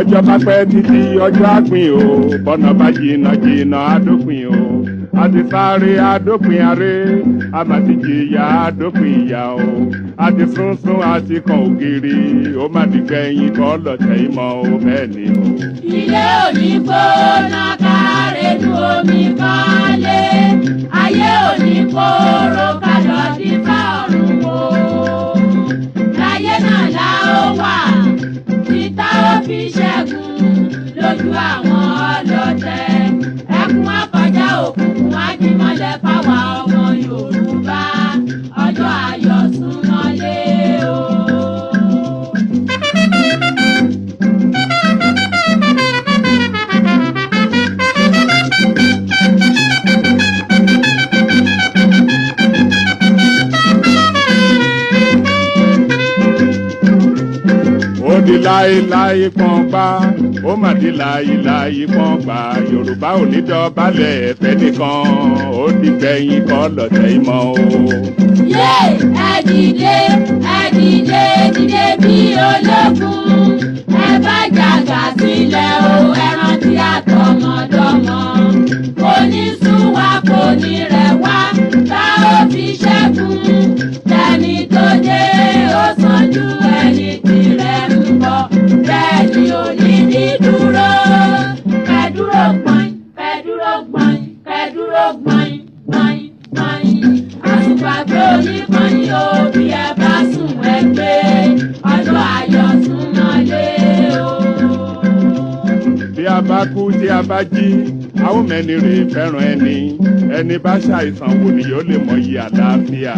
bọ́jọ́ bá pẹ́ títí ọjọ́ àpín o bọ́nà bá jìnnà jìnnà àdópin o àti sáré àdópin aré àmàtìjìyà àdópin ìyà o àti sunsun àti kan ògiri ó má ti gbẹ̀yìn kọ́ lọ́tẹ̀ ìmọ̀ o bẹ́ẹ̀ ni o. ilé òní gbóná kárẹ́nu omi kọ́lé ayé òní kóró kálọ̀ dífá ọ̀run wo láyé náà la ó wà títà ó fi ṣẹ́gun lójú àwọn ọlọ́tẹ̀ ẹkún akọjá òkùnkùn ajímọ́lẹ̀ fáwa ọmọ Yorùbá ọjọ́ ayọ̀ súnmọ́lé o. Di láéláé pọ́n gbá ó mà di láéláé pọ́n gbá Yorùbá ò ní dọ̀bálẹ̀ ẹ̀fẹ́ nìkan ó di gbẹ̀yìn kọ́ lọ́tẹ̀ ìmọ̀ o. yé ẹ dìde dìde bí ológun ẹ bá jàgà sílẹ̀ o ẹ rántí àtọmọdọ́mọ kò ní sún wa kò ní rẹ̀ wá tá ó fi ṣẹ́gun tẹni tó dé ó sàn ju ẹni tirẹ̀ ń bọ̀ bẹ́ẹ̀ ni ò ní ní dúró kẹ́dúró gbọ̀n kẹ́dúró gbọ̀n kẹ́dúró gbọ̀n gbọ̀n gbọ̀n àtùpàgbé oníkànnì o bí ẹ bá sùn ẹ gbé ọjọ́ ayọ̀ súnmọ́lé o. bí a bá kú tí a bá jí a ó mẹ́ni rè fẹ́ràn ẹni bá ṣàìsàn wò ni yóò lè mọyì àlàáfíà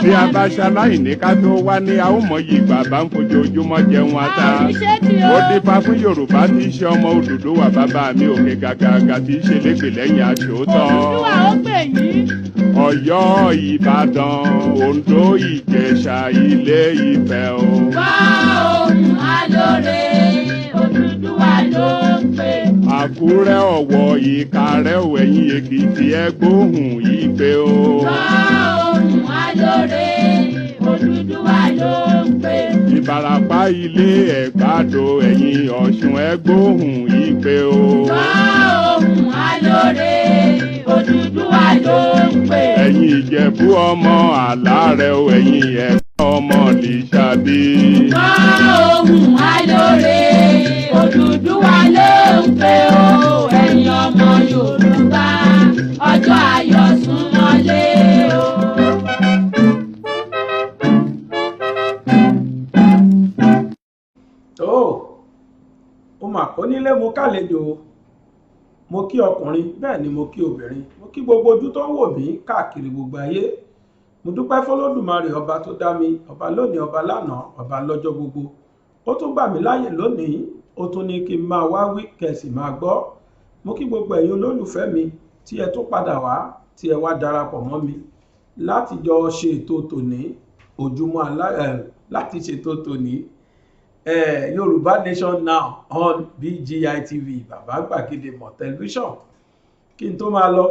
bí a bá ṣaláìní ká tó wá ní a ó mọyì bàbá ń fojoojúmọ́ jẹun ata ó dífá fún Yorùbá tí í ṣe ọmọ Odùduwà bàbá mi òkè gàgàgà tí í ṣe lẹ́gbẹ̀ẹ́ lẹ́yìn aṣòótọ́ Ọ̀yọ́ Ìbàdàn Oǹdó Ìjẹ̀ṣà Ilé Ifẹ̀ o. wá ohùn alóore Odùduwà ló ń pè. Àkúrẹ́ Ọ̀wọ̀ Ìkàrẹ́ Ẹ̀yìn Èkìtì ẹ gbóhùn Ìgbé o. wá ohùn alóore Odùduwà ló ń pè. Ìbàràpá Ilé Ẹ̀gbádò Ẹ̀yìn Ọ̀ṣun ẹ gbóhùn Ìgbé o. wá ohùn alóore Odùduwà ló ń pè. Ẹ̀yin Ìjẹ̀bú ọmọ Àlárẹ̀ ẹ̀yin Ẹ̀gbá ọmọ Lísàbí. wá ohùn alóore Odùduwà ló ń pè o ẹ̀yin ọmọ Yorùbá ọjọ́ ayọ̀ súnmọ́lé o. tó o mà kó nílé mo kálejò mo kí ọkùnrin bẹ́ẹ̀ ni mo kí obìnrin mo kí gbogbo ojú tó ń wò mí káàkiri gbogbo ayé mo dúpẹ́ fọlọ́dùmarè ọba tó dá mi ọba lónìí ọba lánàá ọba lọ́jọ́ gbogbo ó tún gbà mí láàyè lónìí ó tún ní kí n máa wá wí kẹsì máa gbọ́ mo kí gbogbo ẹ̀yin olólùfẹ́ mi tí ẹ tún padà wá tí ẹ wá darapọ̀ mọ́ mi láti jọ ṣe ètò tòní ojúmọ́ láti ṣètò tòní Yorùbá Nation Now on BGI TV Bàbá Gbàgede Mọ̀ tẹlifíṣọ̀n kí n tó máa lọ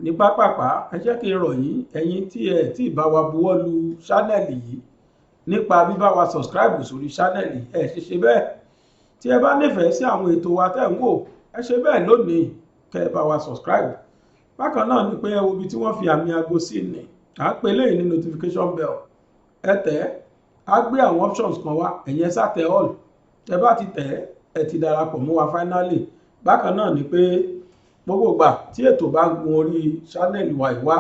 ní pápápá ẹ jẹ́ kí n rọ̀ yín ẹ̀yin tí ẹ tí bá wa buwọ́ lu ṣánẹ́ẹ̀lì yìí nípa bíbá wa subscribe sórí ṣánẹ́ẹ̀lì ẹ ṣe bẹ́ẹ̀ tí ẹ bá nífẹ̀ẹ́ sí àwọn ètò wa tẹ́ ń wò ẹ ṣe bẹ́ẹ̀ lónìí kẹ́ ẹ bá wa subscribe bákan náà ni pé ẹ wo ibi tí wọ́n fi àmì aago sí ni à ń pè léyìn ní notification bell ẹ tẹ̀ á gbé àwọn options kan wá ẹ̀yin ẹ sá tẹ all ẹ bá ti tẹ̀ ẹ ti darapọ̀ mọ́ wa finally bákan náà ni pé gbogbo ìgbà tí ètò bá ń gun orí channel wa ìwá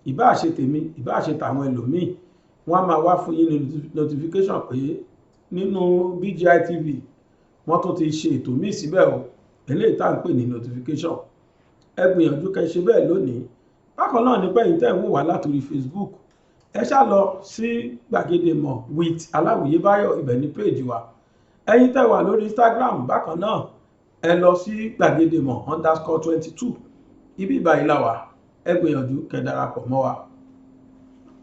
ìbá ṣe tèmi ìbá ṣe tàwọn ẹlòmíì wọ́n á máa wá fún yín ní notification pé nínú BGI TV wọ́n tún ti ṣe ètò míì síbẹ̀ o eléyìí tá à ń pè ní notification ẹ gbìyànjú kẹ́ ṣe bẹ́ẹ̀ lónìí bákan náà ní pẹ́yìn tẹ́ ń wò wá látòrí Facebook ẹ ṣá lọ sí Gbàgede Mọ̀ with Aláwìyé Báyọ̀ ibẹ̀ ní péèjì wa ẹ̀yin tẹ́ wà lórí Instagram bákan náà ẹ lọ sí Gbàgede Mọ̀ _22 ibi ìbàyìí la wà ẹ gbìyànjú kẹ́ darapọ̀ mọ́ wa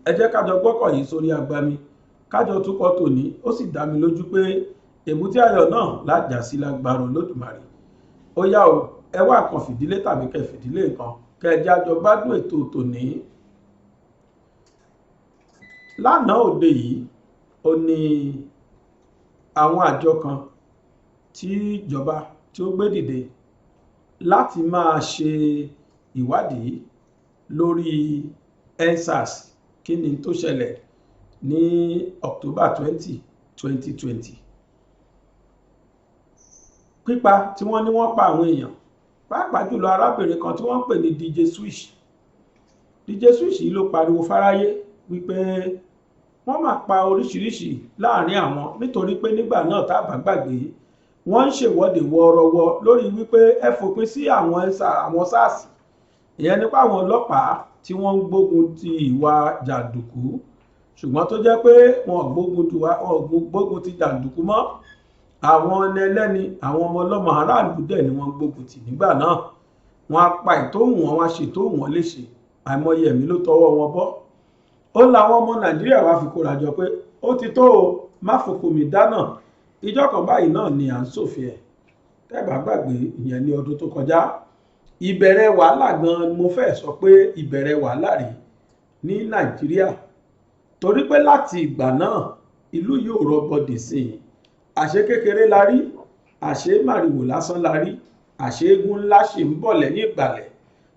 ẹ jẹ́ kájọ gbọ́kọ̀ yìí sórí agbami kájọ túkọ̀ tòní ó sì dá mi lójú pé èbúté ayọ̀ náà lájà sí lágbára Olódùmarè ó yá o ẹ wá kan fìdílé tàbí kẹ́ fìdílé nǹkan kẹ́ ẹ jájọ gbádùn ètò tòní. Lánàá òde yìí ó ní àwọn àjọ kan tí ìjọba tí ó gbé dìde láti máa ṣe ìwádìí lórí EndSARS kí ni tó ṣẹlẹ̀ ní October 20, 2020. Pípa tí wọ́n ní wọ́n pa àwọn èèyàn, pàápàá jùlọ arábìnrin kan tí wọ́n ń pè ní DJ Swish. DJ Swish yìí ló pariwo fáráyé wípé wọ́n máa pa oríṣiríṣi láàrin àwọn, nítorí pé nígbà náà tá bá gbàgbé wọ́n ń ṣèwọ́de wọ́ọ́rọ́wọ́ lórí wípé ẹ fòpin sí àwọn SARS, ìyẹn nípa àwọn ọlọ́pàá tí wọ́n ń gbógun ti ìwà jàǹdùkú, ṣùgbọ́n tó jẹ́ pé wọn gbógun ti jàǹdùkú mọ́, àwọn ẹni ẹlẹ́ni, àwọn ọmọ ọlọ́mọ aráàlú dẹ̀ ni wọ́n gbógun tì nígbà náà. Wọ́n á pa ìtóhùn wọn, wọ́n á ṣètóhùn wọn léṣe, àìmọye ẹ̀mí ló tọwọ́ wọn bọ́. Ó láwọn ọmọ Nàìjíríà wá fi kóra jọ pé ó ti tó o, má fòkùnmí dáná. Ìjọ kan báyìí náà ni à ń ṣòfin ẹ̀, tẹ́ bá gbàgbé, ìyẹn ní ọdún tó kọjá. Ìbẹ̀rẹ̀ wàhálà gan ni mo fẹ́ sọ pé ìbẹ̀rẹ̀ wàhálà rí ní Nàìjíríà, torí pé láti ìgbà náà ìlú yóò rọgbọdì sí i. Àṣé kékeré la rí, àṣé màrìwò lásán la rí, àṣé eégún ńlá ṣì ń bọ̀ lẹ́yìn ìgbàlẹ̀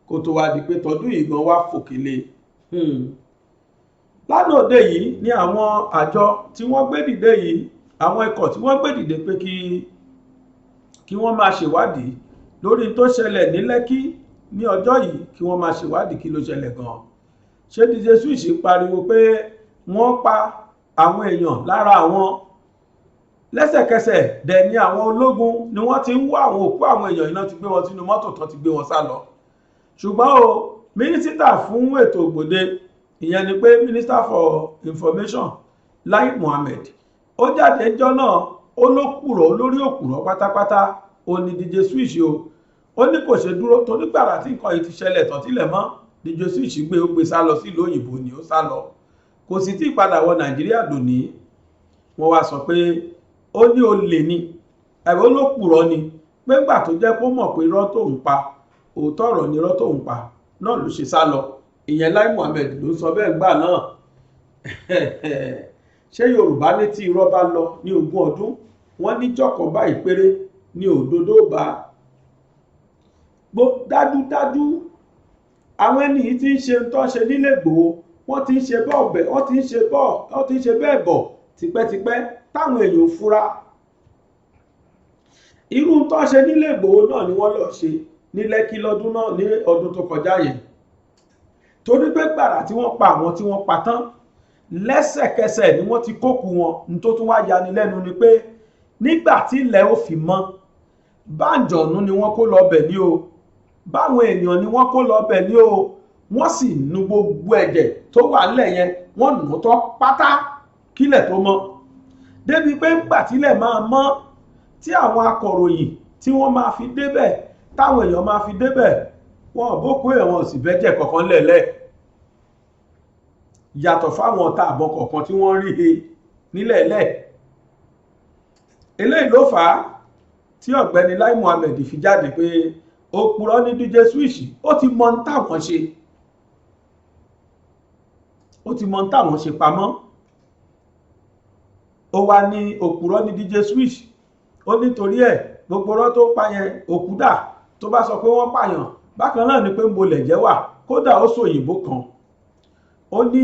kó tó wá di pé tọdún yìí gan wá fòkèlè. Lánàá òde yìí ni àwọn àjọ tí wọ́n gbé dìde yìí, àwọn ikọ̀ tí wọ́n gbé dìde pé kí wọ́n máa ṣèwádìí lórí tó ṣẹlẹ̀ ní Lẹ́kí ní ọjọ́ yìí, kí wọ́n máa ṣèwádìí kí ló ṣẹlẹ̀ gan. Ṣé DJ Swish pariwo pé wọ́n pa àwọn èèyàn lára àwọn, lẹ́sẹ̀kẹsẹ̀ dẹ̀ ni àwọn ológun ni wọ́n ti ń wá àwọn òkú àwọn èèyàn iná ti gbé wọn sínú mọ́tò tó ti gbé wọn sá lọ. Ṣùgbọ́n o, mínísítà fún ètò ògbòde, ìyẹn ni pé Minister for Information Lai Mohammed, ó jáde ẹjọ́ náà, ó ló kùrọ̀ olórí òkùrọ̀ pátápátá, ó ní DJ Swish o. Ó ní kò ṣe dúró torí gbàrà tí nǹkan yìí ti ṣẹlẹ̀ tán tilẹ̀ mọ́, DJ Swish ó gbé sá lọ sílùú òyìnbó ni ó sá lọ, kò sì tí padà wọ Nàìjíríà dòní. Wọ́n wá sọ pé ó ní olè ni, ẹ̀rọ ló kùrọ̀ ni, pé gbà tó jẹ́ kó mọ̀ pé irọ́ tó ń pa, òótọ́ ọ̀rọ̀ ni irọ́ tó ń pa náà ló ṣe sá lọ. Ìyẹn Lai Mohammed ló sọ bẹ́ẹ̀ gbà náà. Ṣé Yorùbá ní tí irọ́ bá lọ ní 20 ọdún, wọ́n ní jọ́kọ̀ báyìí péré ní òdodo bá. Dájúdájú àwọn ẹni yìí ti ń ṣe tó ṣe nílé Ìgbòho, wọ́n ti ń ṣe bẹ́ẹ̀ bọ̀ tipẹ́tipẹ́ táwọn èèyàn fura. Irú tó ṣe nílé Ìgbòho náà ni wọ́n lọ ṣe ní Lẹ́kí lọ́dún náà, ní ọdún tó kọjá yẹn. Torí pé gbàrà tí wọ́n pa àwọn tí wọ́n pa tán, lẹ́sẹ̀kẹsẹ̀ ni wọ́n ti kókù wọn. Ní tó tún wá yani lẹ́nu ni pé nígbà tí ilẹ̀ ó fi mọ́, báǹjọ̀nú ni wọ́n kó lọ bẹ̀ ní o, báwọn èèyàn ni wọ́n kó lọ bẹ̀ ní o, wọ́n sì nu gbogbo ẹ̀jẹ̀ tó wà nílẹ̀ yẹn, wọ́n nù tán pátá kílẹ̀ tó mọ́. Débi pé ńgbà tílẹ̀ máa mọ́, tí àwọn akọ̀ròyìn tí wọ́n máa fi débẹ̀, táwọn èèyàn máa fi débẹ̀, wọn ò bókú ẹ̀wọ̀n sì bẹ́jẹ̀ kọ̀ọ̀kan lẹ̀lẹ̀, yàtọ̀ fáwọn ọ̀tá àbọ̀ kọ̀ọ̀kan tí wọ́n rí he nílẹ̀ẹ́lẹ̀. Eléyìí ló fà á tí ọ̀gbẹ́ni Lai Mohammed fi jáde pé òpùrọ́ ní DJ Swish, ó ti mọ táwọn ṣe, ó ti mọ táwọn ṣe pamọ́. Ó wá ní òpùrọ́ ní DJ Swish, ó nítorí ẹ̀ gbogbo ọ̀rọ̀ tó pa yẹn òkú dà, tó bá sọ pé wọ́n pààyàn bákan náà ni pé ń bolẹ̀ jẹ́ wà, kódà ó sọ òyìnbó kan. Ó ní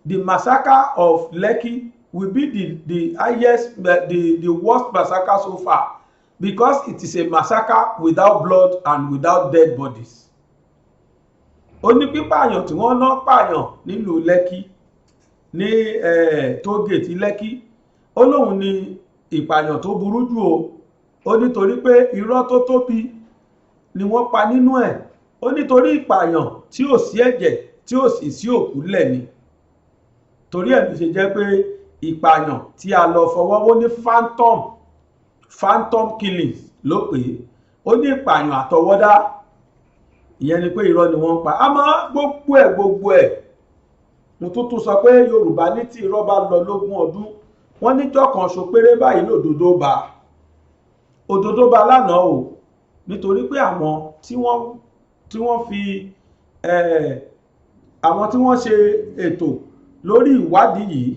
the massacre of Lekki will be the worst massacre so far, because it is a massacre without blood and without dead bodies. Ó ní pípààyàn tí wọ́n náà pààyàn nílùú Lẹ́kí ní tógèètì Lẹ́kí, ó lóun ní ìpààyàn tó burú jù o. Ó nítorí pé irọ́ tó tóbi ni wọ́n pa nínú ẹ̀. Ó nítorí ìpààyàn tí ò sí ẹ̀jẹ̀ tí ò sì sí òkú lẹ̀ ni. Torí ẹ̀ ló ṣe jẹ́ pé ìpààyàn tí a lọ fọwọ́wọ́ ní phantom killings ló pè é. Ó ní ìpààyàn àtọwọ́dá, ìyẹn ni pé irọ́ ni wọ́n pa. Àmọ́ gbogbo ẹ̀ mo tún sọ pé Yorùbá ní tí irọ́ bá lọ 20 ọdún, wọ́n níjọ́ kan ṣo péré báyìí lòdodo bá. Òdodo bá lánàá o, nítorí pé àwọn tí wọ́n fi àwọn tí wọ́n ṣe ètò lórí ìwádìí yìí,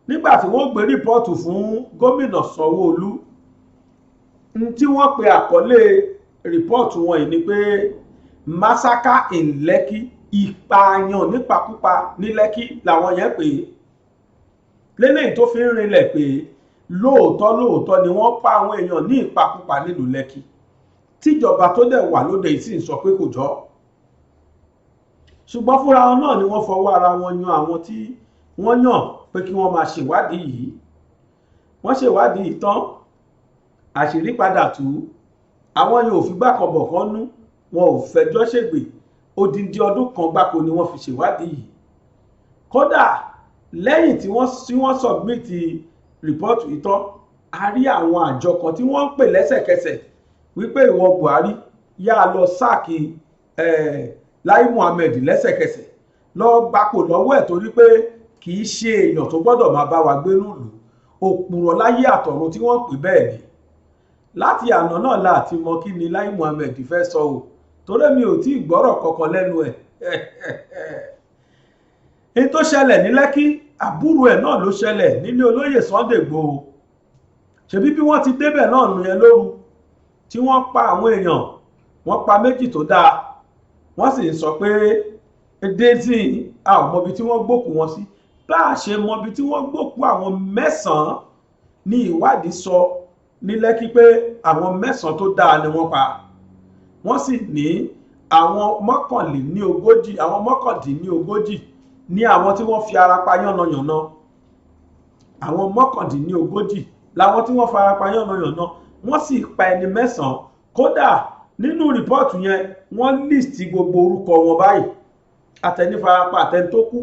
nígbà tí wọ́n gbé rìpọ́ọ̀tù fún gómìnà Sanwó-Olú, tí wọ́n pe àkọlé rìpọ́ọ̀tù wọn yìí ni pé massacre in Lekki, ìpààyàn nípakúpa ní Lekki làwọn yẹn pè é lélẹ́yìn tó fi ń rinlẹ̀ pé lóòótọ́ ni wọ́n pa àwọn èèyàn ní ìpakúpa nílùú Lekki tíjọba tó dẹ̀ wà lóde yìí sì ń sọ pé kò jọ ṣùgbọ́n fúnra wọn náà ni wọ́n fọwọ́ ara wọn yan àwọn tí wọ́n yàn pé kí wọ́n máa ṣèwádìí yìí wọ́n ṣèwádìí tán àṣírí padà tú àwọn yóò fi gbàkànbọ̀ kan nú wọn ò fẹjọ́ ṣègbè odindi ọdún kan gbáko ni wọ́n fi ṣèwádìí yìí kódà lẹ́yìn tí wọ́n submit rìpọ́ọ̀tù yìí tán a rí àwọn àjọ kan tí wọ́n ń pè lẹ́sẹ̀kẹsẹ̀ wípé ìwọ Buhari yá lọ sáàkì Lai Muhammed lẹ́sẹ̀kẹsẹ̀ lọ gbapò lọ́wọ́ ẹ̀ torí pé kì í ṣe èèyàn tó gbọ́dọ̀ máa bá wa gbé lùlù òpùrọ̀ láyé àtọ̀run tí wọ́n pè bẹ́ẹ̀ ni láti àná náà láti mọ kí ni Lai Muhammed fẹ́ sọ o torí mi ò tí ì gbọ́rọ̀ kankan lẹ́nu ẹ̀ ní tó ṣẹlẹ̀ ní Lẹ́kí àbúrò ẹ̀ náà ló ṣẹlẹ̀ nílé olóyè Sunday Igboho ṣebí bí wọ́n ti débẹ̀ náà nù yẹn lóru tí wọ́n pa àwọn èèyàn wọ́n pa méjì tó dáa wọ́n sì sọ pé déètì a ò mọbi tí wọ́n gbókù wọn sí bá a ṣe mọbi tí wọ́n gbókù àwọn 9 ní ìwádìí sọ ní Lẹ́kí pé àwọn 9 tó dáa ni wọ́n pa wọ́n sì ní àwọn 39 ní àwọn tí wọ́n fi ara pa yánnayànna àwọn 39 láwọn tí wọ́n fara pa yánnayànna wọ́n sì pa ẹni 9 kódà nínú rìpọ́ọ̀tù yẹn wọ́n list gbogbo orúkọ wọn báyìí àtẹnifarapa àtẹni tó kú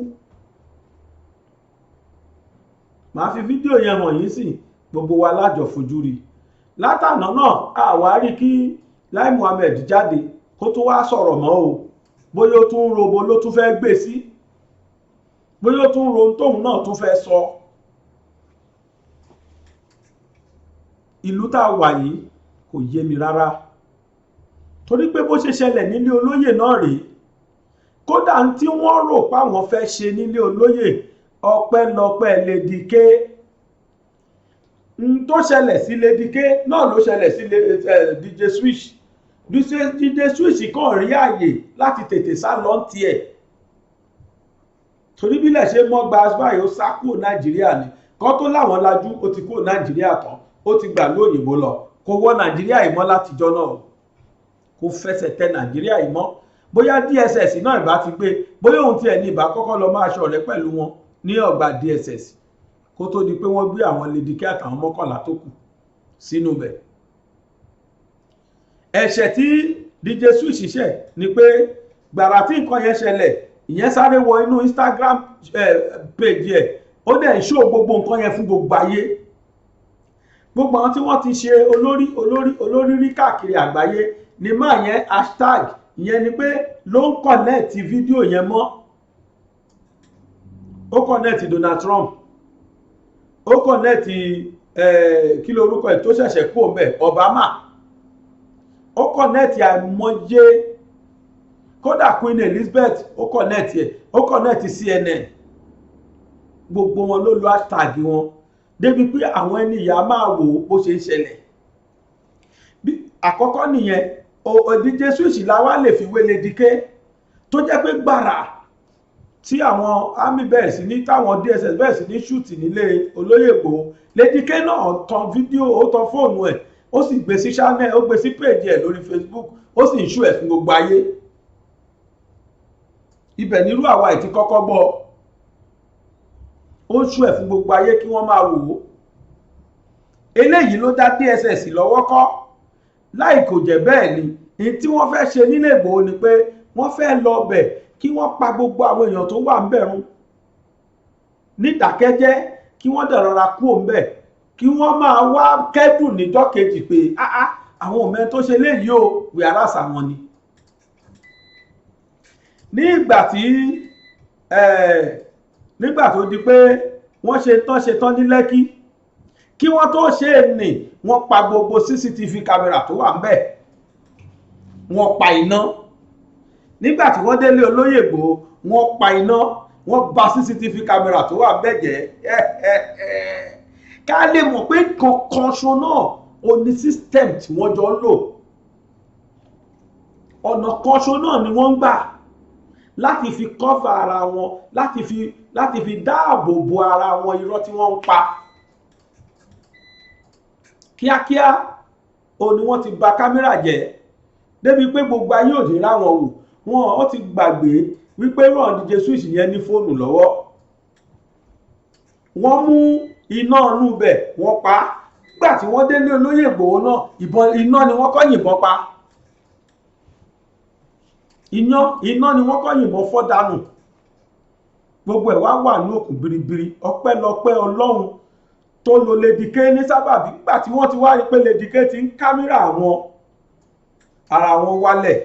màá fi fídíò yẹn hàn yín sí gbogbo wa lájọ fojú rí látànà náà àwárí kí Lai Muhammed jáde kó tó wá sọ̀rọ̀ mọ́ o bóyá ó tún robo ló tún fẹ́ gbé sí bóyá ó tún ro tóun náà tún fẹ́ sọ ìlú tá a wà yìí kò yé mi rárá torí pé bó ṣe ṣẹlẹ̀ nílé olóyè náà rèé kódà tí wọ́n rò páwọn fẹ́ ṣe nílé olóyè ọpẹ́lọpẹ́ Lady K tó ṣẹlẹ̀ sí Lady K náà ló ṣẹlẹ̀ sí DJ Switch DJ Switch kàn rí àyè láti tètè sá lọ tiẹ̀ torí bílẹ̀ ṣe mọ́ gba báyìí ó sá kúrò Nàìjíríà ni kọ́ tó láwọn lajú ó ti kúrò Nàìjíríà tán ó ti gbà lóyìnbó lọ kò wọ Nàìjíríà ìmọ̀ látijọ́ náà kò fẹsẹ̀ tẹ Nàìjíríà ìmọ̀ bóyá DSS náà ìbá ti gbé bóyá òun tiẹ̀ ní ìbá kọ́kọ́ lọ máa ṣọ̀rẹ́ pẹ̀lú wọn ní ọgbà DSS kó tó di pé wọ́n gbé àwọn Lady K àtàwọn 11 tó kù sínú bẹ̀. ẹ̀ṣẹ̀ tí DJ Switch ṣẹ̀ ni pé gbàrà tí nǹkan yẹn ṣẹlẹ̀ ìyẹn sáré wọ inú Instagram page ẹ̀ ó dẹ̀ ń ṣó gbogbo nǹkan yẹn fún gbogbo ayé gbogbo àwọn tí wọ́n ti ṣe olórí rí káàkiri àgbáyé ni máa yẹn hashtag ìyẹn ni pé ló ń connect fídíò yẹn mọ́ ó connect Donald Trump ó connect kí lorúkọ ẹ̀ tó ṣẹ̀ṣẹ̀ kú ọ̀bẹ Obama ó connect àìmọye kódà Queen Elizabeth ó connect ẹ̀ ó connect CNN gbogbo wọn ló lo hashtag wọn débi pé àwọn ẹni ìyá máa wò bó ṣe ń ṣẹlẹ̀ àkọ́kọ́ nìyẹn DJ Switch láwá lè fi wé Lady K tó jẹ́ pé gbàrà tí àwọn army bẹ̀rẹ̀ sí ní táwọn DSS bẹ̀rẹ̀ sí ní ṣúùtì nílé olóyè Igboho Lady K náà tan fídíò ó tan fóònù ẹ̀ ó sì gbé sí channel ó gbé sí page ẹ̀ lórí Facebook ó sì ń ṣú ẹ̀ fún gbogbo ayé ibẹ̀ nírú àwa ìtí kọ́kọ́ gbọ́ ó ń ṣú ẹ̀ fún gbogbo ayé kí wọ́n máa wò ó eléyìí ló dá DSS lọ́wọ́ kọ́ láì kò jẹ́ bẹ́ẹ̀ ni ní tí wọ́n fẹ́ ṣe nílé Ìgbòho ni pé wọ́n fẹ́ lọ bẹ̀ kí wọ́n pa gbogbo àwọn èèyàn tó wà ń bẹ̀rùn nídàkẹ́jẹ́ kí wọ́n dẹ̀ rọra kú òun bẹ̀ kí wọ́n máa wá kẹ́dùn níjọ́ kejì pé àwọn òmẹ́ tó ṣe léyìí o wíárà sàwọn ni nígbà tó di pé wọ́n ṣe tán ní Lẹ́kí kí wọ́n tó ṣe ní wọ́n pa gbogbo CCTV camera tó wà ńbẹ̀ wọ́n pa iná nígbà tí wọ́n délé olóyè Ìgbòho wọ́n pa iná wọ́n bà CCTV camera tó wà ńbẹ̀ jẹ́ ká lè mọ̀ pé kankan ṣo náà ó ní system tí wọ́n jọ ń lò ọ̀nà kan ṣo náà ni wọ́n ń gbà láti fi cover ara wọn láti fi dáàbò bo ara wọn irọ́ tí wọ́n ń pa kíákíá ó ní wọ́n ti bà kámẹ́rà jẹ́ débi pé gbogbo ayé òde ráwọn wò wọ́n ti gbàgbé wípé Ron DJ Switch yẹn ní fóònù lọ́wọ́ wọ́n mú iná inú bẹ̀ wọ́n pa gbà tí wọ́n délé olóyè Ìgbòho náà iná ni wọ́n kọ́ yìnbọn pa iná ni wọ́n kọ́ yìnbọn fọ́ dànù gbogbo ẹ̀ wá ní òkun biribiri ọpẹ́lọpẹ́ Ọlọ́run tó lo Lady K ní sábàbí gbà tí wọ́n ti wá rí pé Lady K ti ń kámẹ́rà ara wọn wálẹ̀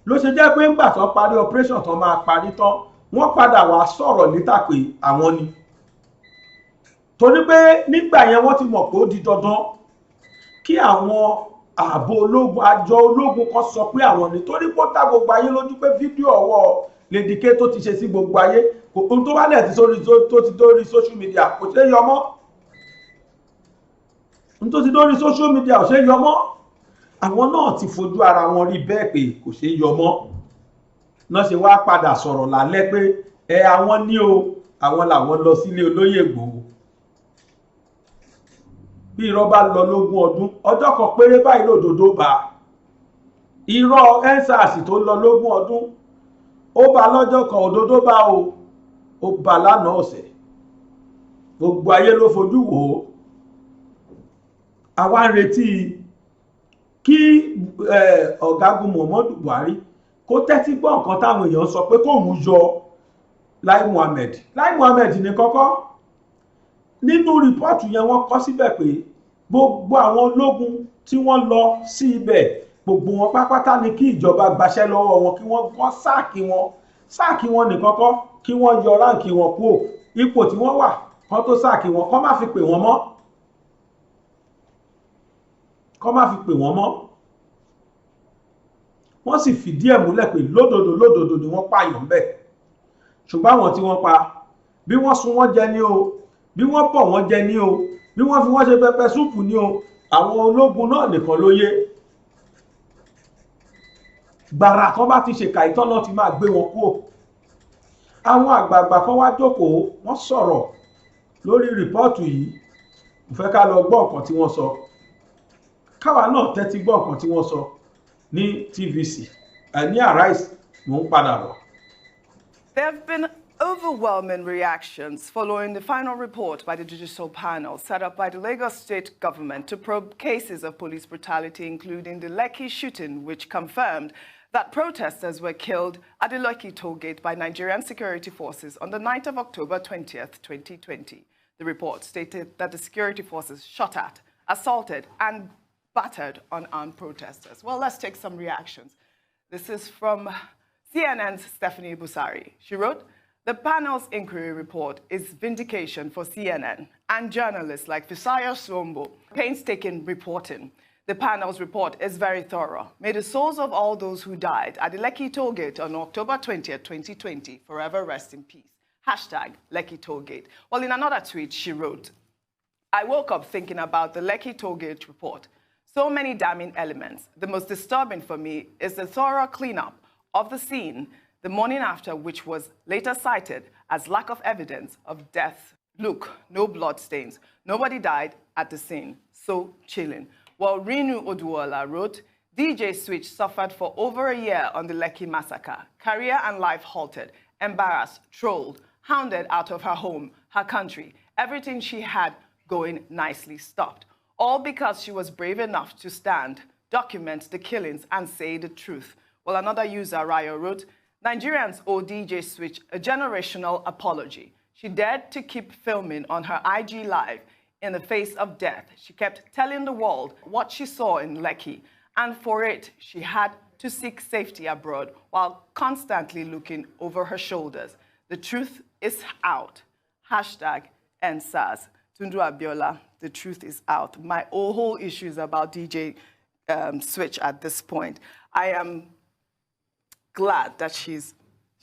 ló ṣe jẹ́ pé ńgbà tán parí operation tán máa parí tán wọ́n padà wá sọ̀rọ̀ níta pé àwọn ni torí pé nígbà yẹn wọ́n ti mọ̀ pé ó di dandan kí àwọn ààbò ológun àjọ ológun kan sọ pé àwọn ni torí pé ó ta gbogbo ayé lójú pé fídíò ọwọ́ Lady K tó ti ṣe sí gbogbo ayé ohun tó bá lẹ̀ ti dórí social media kò ṣe é yọ mọ́ ohun tó ti dórí social media ò ṣe é yọ mọ́ àwọn náà ti fojú ara wọn rí bẹ́ẹ̀ pé kò ṣe é yọ mọ́ náà ṣe wá padà sọ̀rọ̀ lálẹ́ pé àwọn ní o àwọn làwọn lọ sílé olóyè Ìgbòho bí irọ́ bá lọ lógún ọdún ọjọ́ kan péré báyìí lòdòdó bá irọ́ EndSARS tó lọ lógún ọdún ó bá lọ́jọ́ kan òdòdó bá ó bá lánàá ọ̀sẹ̀ gbogbo ayé ló fojú wò ó àwa ń retí kí ọ̀gágun Muhammadu Buhari kó tẹ́tí gbọ́ nǹkan táwọn èèyàn sọ pé kóun yọ Lai Muhammed ní kọ́kọ́ nínú rìpọ́ọ̀tù yẹn wọ́n kọ síbẹ̀ pé gbogbo àwọn ológun tí wọ́n lọ sí ibẹ̀ gbogbo wọn pápátá ni kí ìjọba gbaṣẹ́ lọ́wọ́ wọn kí wọ́n sáàkì wọn ní kọ́kọ́ kí wọ́n yọ ráǹkì wọn kúrò ipò tí wọ́n wà kán tó sáàkì wọn kán má fi pè wọ́n mọ́ wọ́n sì fìdí ẹ̀ múlẹ̀ pé lódodo ni wọ́n pààyàn bẹ́ẹ̀ ṣùgbọ́n àwọn tí wọ́n pa bí wọ́n sun wọ́n jẹ ní o bí wọ́n pọ̀ wọ́n jẹ ní o bí wọ́n fi wọ́n ṣe pẹpẹ súùpù ní o àwọn ológun náà nìkan ló yé gbàrà kan bá ti ṣèkà ìtàn náà ti máa gbé wọn kúrò àwọn àgbààgbà kan wá jókòó wọ́n sọ̀rọ̀ lórí rìpọ́ọ̀tù yìí mo fẹ́ ká lọ gbọ́ nǹkan tí wọ́n sọ káwa náà tẹ́tí gbọ́ nǹkan tí wọ́n sọ ní TVC ní Arise mò ń padà bọ̀. There have been overwhelming reactions following the final report by the judicial panel set up by the Lagos State government to probe cases of police brutality, including the Lekki shooting, which confirmed that protesters were killed at the Lekki toll gate by Nigerian security forces on the 9th of October 20th, 2020. The report stated that the security forces shot at, assaulted, and battered on armed protesters. Well, let's take some reactions. This is from CNN's Stephanie Busari. She wrote, "The panel's inquiry report is vindication for CNN and journalists like Fisayo Swombo. Painstaking reporting. The panel's report is very thorough. May the souls of all those who died at the Lekki Tollgate on October 20th, 2020 forever rest in peace. Hashtag Lekki Tollgate." Well, in another tweet, she wrote, "I woke up thinking about the Lekki Tollgate report. So many damning elements. The most disturbing for me is the thorough cleanup of the scene the morning after, which was later cited as lack of evidence of death. Look, no blood stains. Nobody died at the scene. So chilling." While Rinu Oduola wrote, "DJ Switch suffered for over a year on the Lekki massacre. Career and life halted, embarrassed, trolled, hounded out of her home, her country. Everything she had going nicely stopped. All because she was brave enough to stand, document the killings, and say the truth." Well, another user, Rayo, wrote, "Nigerians owe DJ Switch a generational apology. She dared to keep filming on her IG Live in the face of death. She kept telling the world what she saw in Lekki, and for it, she had to seek safety abroad while constantly looking over her shoulders. The truth is out. Hashtag EndSARS." Tundu Abiola, the truth is out. My whole issue is about DJ Switch at this point. I am glad that she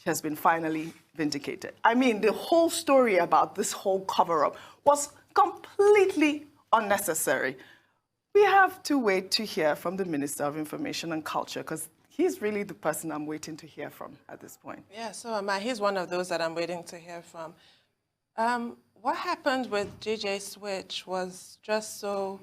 has been finally vindicated. I mean, the whole story about this whole cover-up was completely unnecessary. We have to wait to hear from the Minister of Information and Culture, because he's really the person I'm waiting to hear from at this point. Yeah, so am I. He's one of those that I'm waiting to hear from. What happened with DJ Switch was just so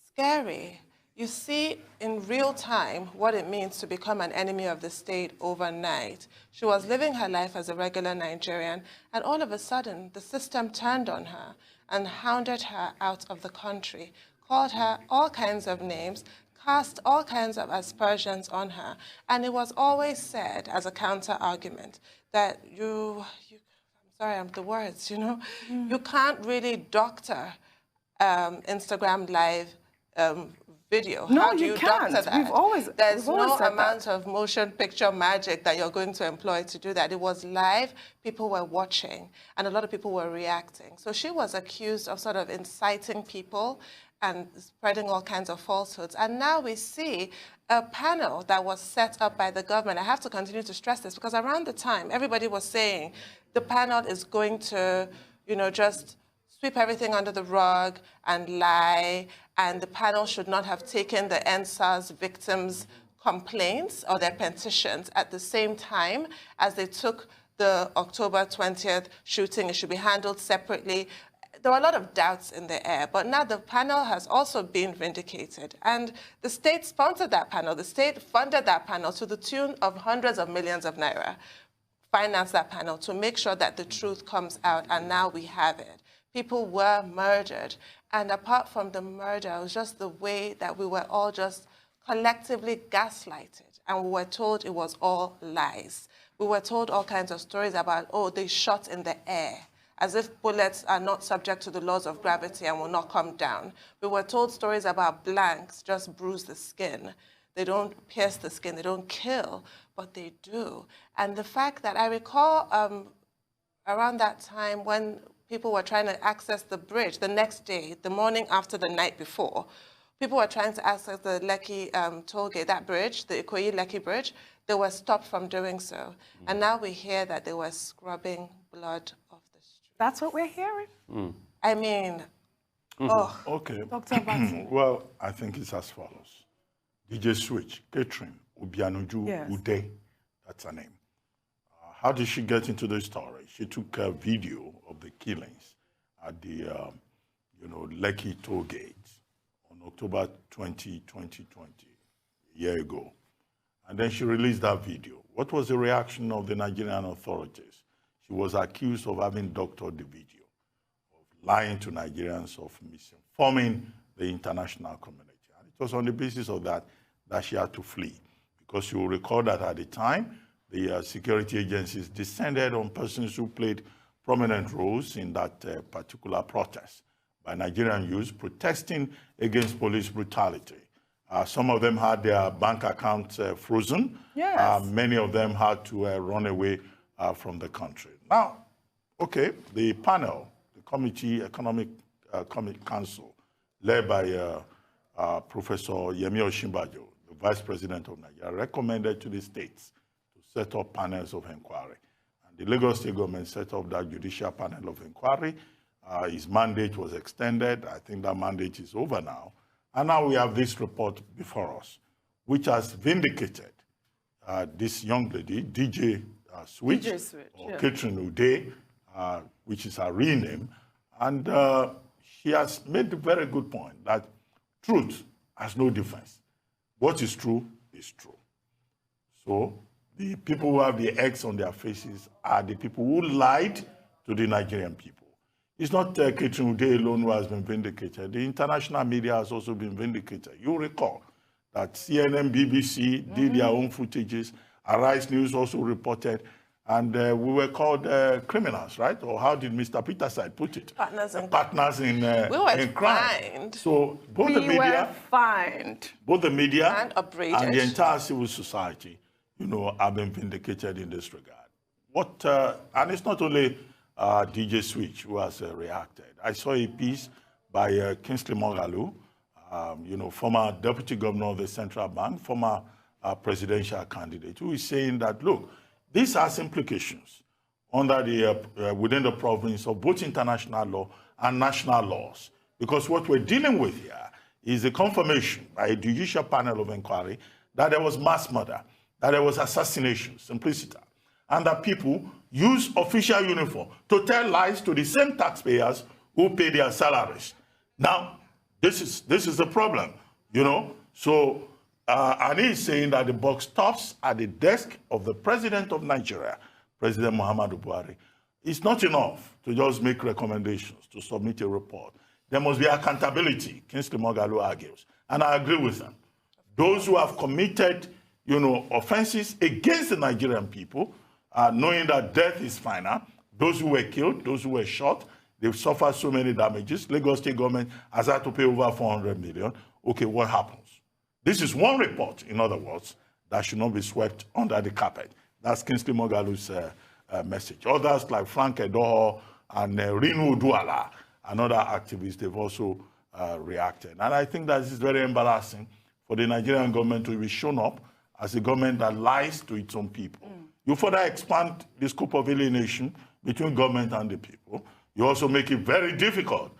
scary. You see in real time what it means to become an enemy of the state overnight. She was living her life as a regular Nigerian, and all of a sudden, the system turned on her and hounded her out of the country, called her all kinds of names, cast all kinds of aspersions on her. And it was always said as a counter-argument that I'm sorry, I'm the words, you know, you can't really doctor Instagram Live video. No, How do you doctor can't. that? There's no said amount that. of motion picture magic that you're going to employ to do that. It was live, people were watching, and a lot of people were reacting. So she was accused of sort of inciting people and spreading all kinds of falsehoods. And now we see a panel that was set up by the government. I have to continue to stress this because around the time, everybody was saying the panel is going to, you know, just sweep everything under the rug and lie, and the panel should not have taken the NSAS victims' complaints or their petitions at the same time as they took the October 20th shooting. It should be handled separately. There were a lot of doubts in the air, but now the panel has also been vindicated. And the state sponsored that panel. The state funded that panel to the tune of hundreds of millions of naira, financed that panel to make sure that the truth comes out, and now we have it. People were murdered. And apart from the murder, it was just the way that we were all just collectively gaslighted. And we were told it was all lies. We were told all kinds of stories about, oh, they shot in the air, as if bullets are not subject to the laws of gravity and will not come down. We were told stories about blanks just bruise the skin. They don't pierce the skin, they don't kill, but they do. And the fact that I recall around that time when people were trying to access the bridge the next day, the morning after the night before, people were trying to access the Lekki toll gate, that bridge, the Ikoyi-Lekki bridge. They were stopped from doing so. And now we hear that they were scrubbing blood off the street. That's what we're hearing. I mean, oh. Okay. Dr. Batson. Well, I think it's as follows. DJ Switch, Catherine Obianuju Yes. Ude, that's her name. How did she get into the story? She took a video of the killings at the, Lekki toll gate on October 20, 2020, a year ago. And then she released that video. What was the reaction of the Nigerian authorities? She was accused of having doctored the video, of lying to Nigerians, of misinforming the international community. And it was on the basis of that that she had to flee. Because you will recall that at the time, the security agencies descended on persons who played prominent roles in that particular protest by Nigerian youths protesting against police brutality. Some of them had their bank accounts frozen. Yes. Many of them had to run away from the country. Now, okay, the panel, the Committee Economic Council, led by Professor Yemi Osinbajo, the Vice President of Nigeria, recommended to the states to set up panels of inquiry. And the Lagos State government set up that judicial panel of inquiry. His mandate was extended. I think that mandate is over now. And now we have this report before us, which has vindicated this young lady, DJ Switch, or Catherine Ude, which is her real name. And she has made a very good point that truth has no defense. What is true is true. So the people who have the X on their faces are the people who lied to the Nigerian people. It's not Catherine Ude alone who has been vindicated. The international media has also been vindicated. You recall that CNN, BBC did their own footages. Arise News also reported. And we were called criminals, right? Or how did Mr. Peterside put it? Partners in we were in crime. fined. So both the media, were fined. both the media And upbraided. and the entire civil society, have been vindicated in this regard. And it's not only DJ Switch who has reacted. I saw a piece by Kingsley Moghalu, former deputy governor of the central bank, former presidential candidate, who is saying that, look, this has implications under within the province of both international law and national laws. Because what we're dealing with here is a confirmation by a judicial panel of inquiry that there was mass murder, that there was assassination, simplicity, and that people use official uniform to tell lies to the same taxpayers who pay their salaries. Now, this is the problem, you know. So, and he's saying that the buck stops at the desk of the president of Nigeria, President Muhammadu Buhari. It's not enough to just make recommendations, to submit a report. There must be accountability, Kingsley Moghalu argues. And I agree with them. Those who have committed, you know, offenses against the Nigerian people, knowing that death is final, those who were killed, those who were shot, they've suffered so many damages. Lagos State government has had to pay over 400 million. Okay, what happens? This is one report, in other words, that should not be swept under the carpet. That's Kingsley Moghalu's message. Others like Frank Edoho and Rinu Uduala and other activists, they've also reacted. And I think that this is very embarrassing for the Nigerian government to be shown up as a government that lies to its own people. You further expand the scope of alienation between government and the people. You also make it very difficult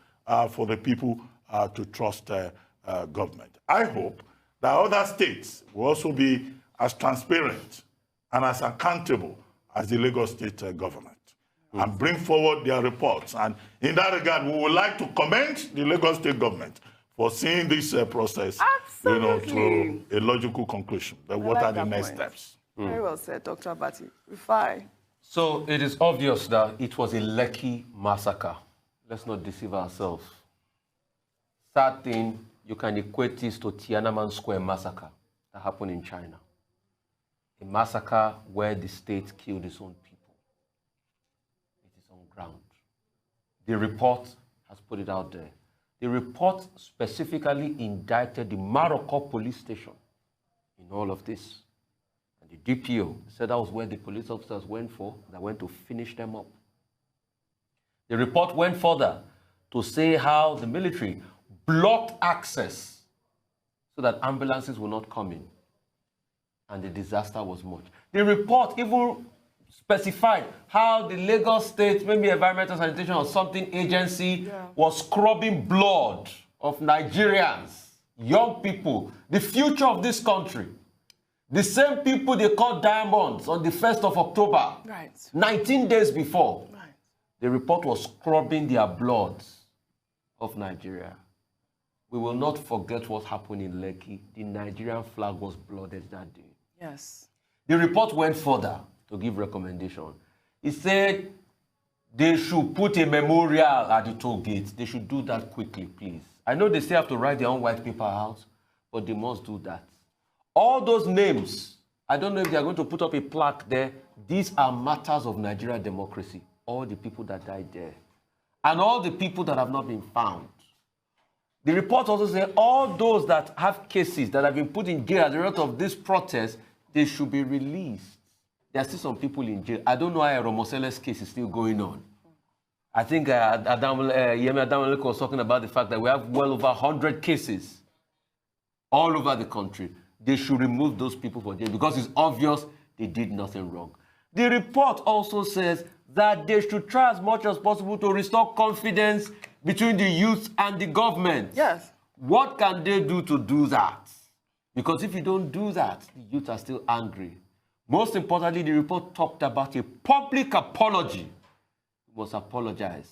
for the people to trust government. I hope that other states will also be as transparent and as accountable as the Lagos State government and bring forward their reports. And in that regard, we would like to commend the Lagos State government for seeing this process, you know, to a logical conclusion. But what are the next steps? Very well said, Dr. Abati. Rufai. So it is obvious that it was a Lekki massacre. Let's not deceive ourselves. Sad thing, you can equate this to Tiananmen Square massacre that happened in China. A massacre where the state killed its own people. It is on ground. The report has put it out there. The report specifically indicted the Maroko police station in all of this. And the DPO said that was where the police officers went to finish them up. The report went further to say how the military blocked access so that ambulances will not come in. And the disaster was much. The report even specified how the Lagos State, maybe Environmental Sanitation or something agency, was scrubbing blood of Nigerians, young people, the future of this country. The same people they called diamonds on the 1st of October, 19 days before. The report was scrubbing their blood of Nigeria. We will not forget what happened in Lekki. The Nigerian flag was blooded that day. Yes. The report went further to give recommendation. It said they should put a memorial at the toll gate. They should do that quickly, please. I know they still have to write their own white paper out, but they must do that. All those names, I don't know if they are going to put up a plaque there. These are matters of Nigerian democracy. All the people that died there. And all the people that have not been found. The report also says all those that have cases that have been put in jail as a result of this protest, they should be released. There are still some people in jail. I don't know why Romosele's case is still going on. I think Yemi Adamu was talking about the fact that we have well over 100 cases all over the country. They should remove those people from jail because it's obvious they did nothing wrong. The report also says that they should try as much as possible to restore confidence between the youth and the government. Yes. What can they do to do that? Because if you don't do that, the youth are still angry. Most importantly, the report talked about a public apology. We must apologize.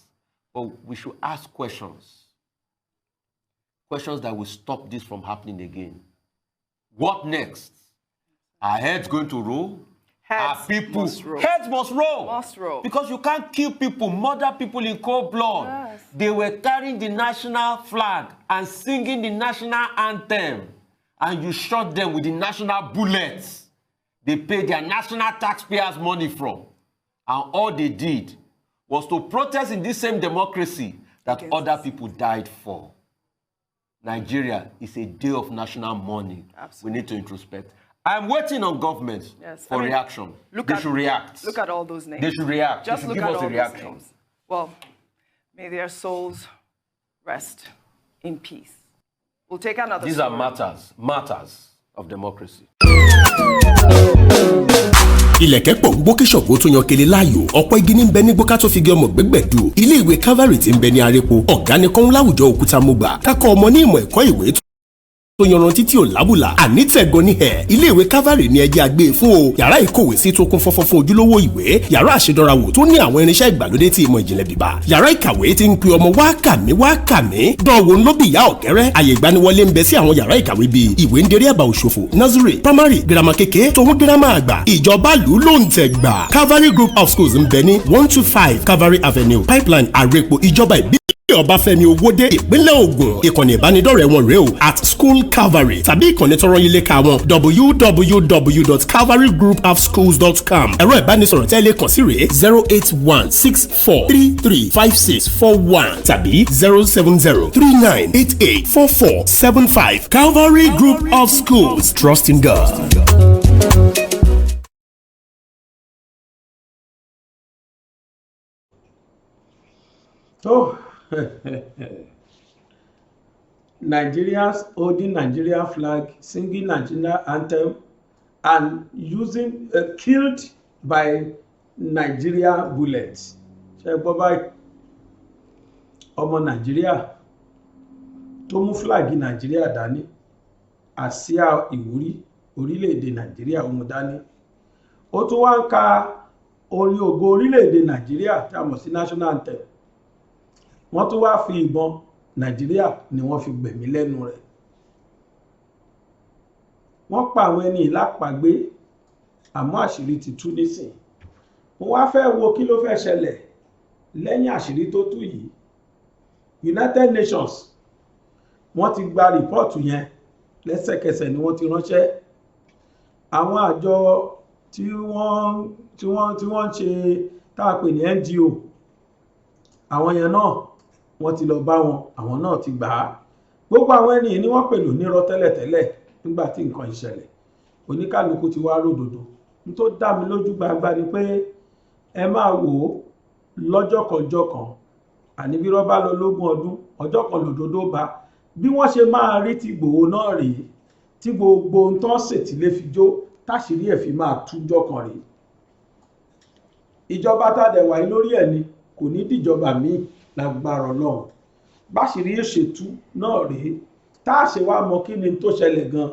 But we should ask questions. Questions that will stop this from happening again. What next? Are heads going to roll? Heads people must roll. Heads must roll. Must roll. Because you can't kill people, murder people in cold blood. Yes. They were carrying the national flag and singing the national anthem. And you shot them with the national bullets. They paid their national taxpayers' money from. And all they did was to protest in this same democracy that other people died for. Nigeria is a day of national mourning. Absolutely. We need to introspect. I'm waiting on government for reaction. They should react. Look at all those names. They should react. Just they should look give at us all a reaction. those names. Well, may their souls rest in peace. We'll take another These story. are matters of democracy. ilẹ̀kẹ̀ pọ̀ ń gbó kí Ṣàngó tó yan kele láàyò ọ̀pọ̀ igi ní bẹ ní gbó ká tó fi gé ọmọ gbẹ́gbẹ̀dù ilé ìwé Calvary tí ń bẹ ní Arépo ọ̀gá ni kọ́ń láwùjọ òkúta mọ́gbà kákọ́ ọmọ ní ìmọ̀ ẹ̀kọ́ ìwé tó yanrantí tí ò lábùlà àní tẹ̀gàn ní ẹ̀ iléèwé Calvary ní ẹjẹ́ àgbẹ̀ fún o yàrá ìkówèésí tó kún fọ́fọ́ fún ojúlówó ìwé yàrá àṣedọ́rawò tó ní àwọn irinṣẹ́ ìgbàlódé tí ìmọ̀ ìjìnlẹ̀ bíbá yàrá ìkàwé tí ń pe ọmọ wá kà mí dánwò ń lóbi ìyá ọ̀kẹ́rẹ́ àyè ìgbaniwọlé ń bẹ sí àwọn yàrá ìkàwé bíi ìwé ń derí àbá òṣòfò nursery primary girama kékeré tòun girama àgbà ìjọba lù ló ń tẹ̀ gbà Calvary Group of Schools ń bẹ ní 125 Calvary Avenue Pipeline Arepo ìjọba ìbí Ọbáfẹ́mi Owódé ìpínlẹ̀ Ògùn ìkànnì ìbánidọ́rẹ̀ẹ́ wọn rèé o @School Calvary tàbí ìkànnì tọrọ yín léka wọn www.calvarygroupofschools.com ẹ̀rọ ìbánisọ̀rọ̀ tẹ́lẹ̀ kàn sí rèé 08164335641 tàbí 07039884475 Calvary Group of Schools, trust in God. Oh. Nigerians holding Nigeria flag, singing Nigeria anthem, and using killed by Nigeria bullets. Ṣé gbọ́ báyìí ọmọ Nàìjíríà tó mú flag Nàìjíríà dání àsíá ìwúrí orílẹ̀-èdè Nàìjíríà ó mú dání. Ó tún wá ń ka orin ògo orílẹ̀-èdè Nàìjíríà tí a mọ̀ sí national anthem. Wọ́n tún wá fi ìbọn Nàìjíríà ni wọ́n fi gbẹ̀mí lẹ́nu rẹ̀. Wọ́n pa àwọn ẹni ìlápàgbé àmọ́ àṣírí ti tú nísìn. Mo wá fẹ́ wo kí ló fẹ́ ṣẹlẹ̀ lẹ́yìn àṣírí tó tú yìí. United Nations wọ́n ti gba rìpọ́ọ̀tù yẹn lẹ́sẹ̀kẹsẹ̀ ni wọ́n ti ránṣẹ́. Àwọn àjọ tí wọ́n ṣe tá a pè ní NGO àwọn yẹn náà wọ́n ti lọ bá wọn àwọn náà ti gbà á. Gbogbo àwọn ẹni ni wọ́n pèlò nírọ́ tẹ́lẹ̀tẹ́lẹ̀ nígbà tí nǹkan ìṣẹ̀lẹ̀ oníkálukú ti wá ródòdó. N tó dá mi lójú gbangba ni pé ẹ máa wò ó lọ́jọ́ kan àní bí rọ́bà lọ lógún ọdún ọjọ́ kan lòdòdó bá bí wọ́n ṣe máa rí ti Ìgbòho náà rèé tí gbogbo ń tán ṣètìlé fi jó táṣìírí ẹ̀ fi máa túnjọ́ kan rèé. Ìjọba tá dẹ̀ wáyé lórí ẹ̀ ni kò ní dìjọba míì lágbára Ọlọ́run báṣìírí èṣètú náà rèé tá a ṣe wá mọ kí ni tó ṣẹlẹ̀ gan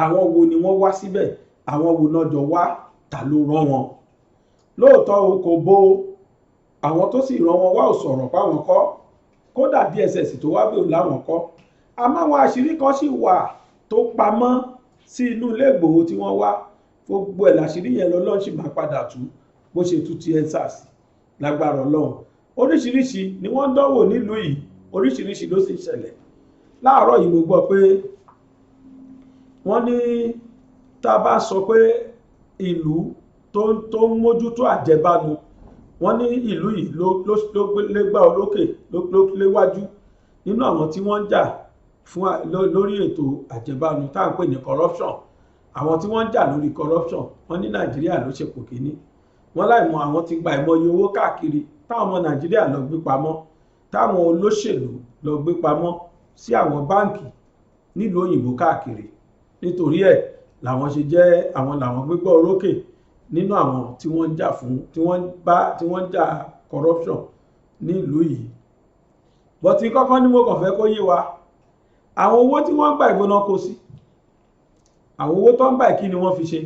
àwọn wo ni wọ́n wá síbẹ̀ àwọn wo náà jọ wá ta ló rán wọn. Lóòótọ́ o kò bó àwọn tó sì rán wọn wá ò sọ̀rọ̀ páwọn kọ́ kódà DSS tó wá bẹ́ẹ̀ láwọn kọ́ àmọ́ àwọn àṣírí kan sì wà tó pamọ́ sí inú ilé Ìgbòho tí wọ́n wá gbogbo ẹ̀ láṣírí yẹn lọ́lọ́run sì máa padà tú bó ṣe tú ti EndSARS lágbára Ọlọ́run. Oríṣiríṣi ni wọ́n dánwò nílùú yìí oríṣiríṣi ló sì ṣẹlẹ̀. Láàárọ̀ yìí mo gbọ́ pé wọ́n ní tá a bá sọ pé ìlú tó ń mójútó àjẹbánu wọ́n ní ìlú yìí ló légbá orókè ló léwájú nínú àwọn tí wọ́n ń jà fún lórí ètò àjẹbánu tá à ń pè ní corruption. Àwọn tí wọ́n ń jà lórí corruption wọ́n ní Nàìjíríà ló ṣe pò kíní. Wọ́n láìmọ̀ àwọn ti gba ìmọye owó káàkiri táwọn ọmọ Nàìjíríà lọ gbé pamọ́ táwọn olóṣèlú lọ gbé pamọ́ sí àwọn báǹkì nílùú òyìnbó káàkiri. Nítorí ẹ̀ làwọn ṣe jẹ́ àwọn làwọn gbégbá orókè nínú àwọn tí wọ́n ń jà fún tí wọ́n ń jà corruption nílùú yìí. Bọ̀tí kọ́kọ́ ní mo kàn fẹ́ kó yé wa àwọn owó tí wọ́n ń gbà ìgbóná kó sí àwọn owó tó ń gbà kí ni wọ́n fi ṣe.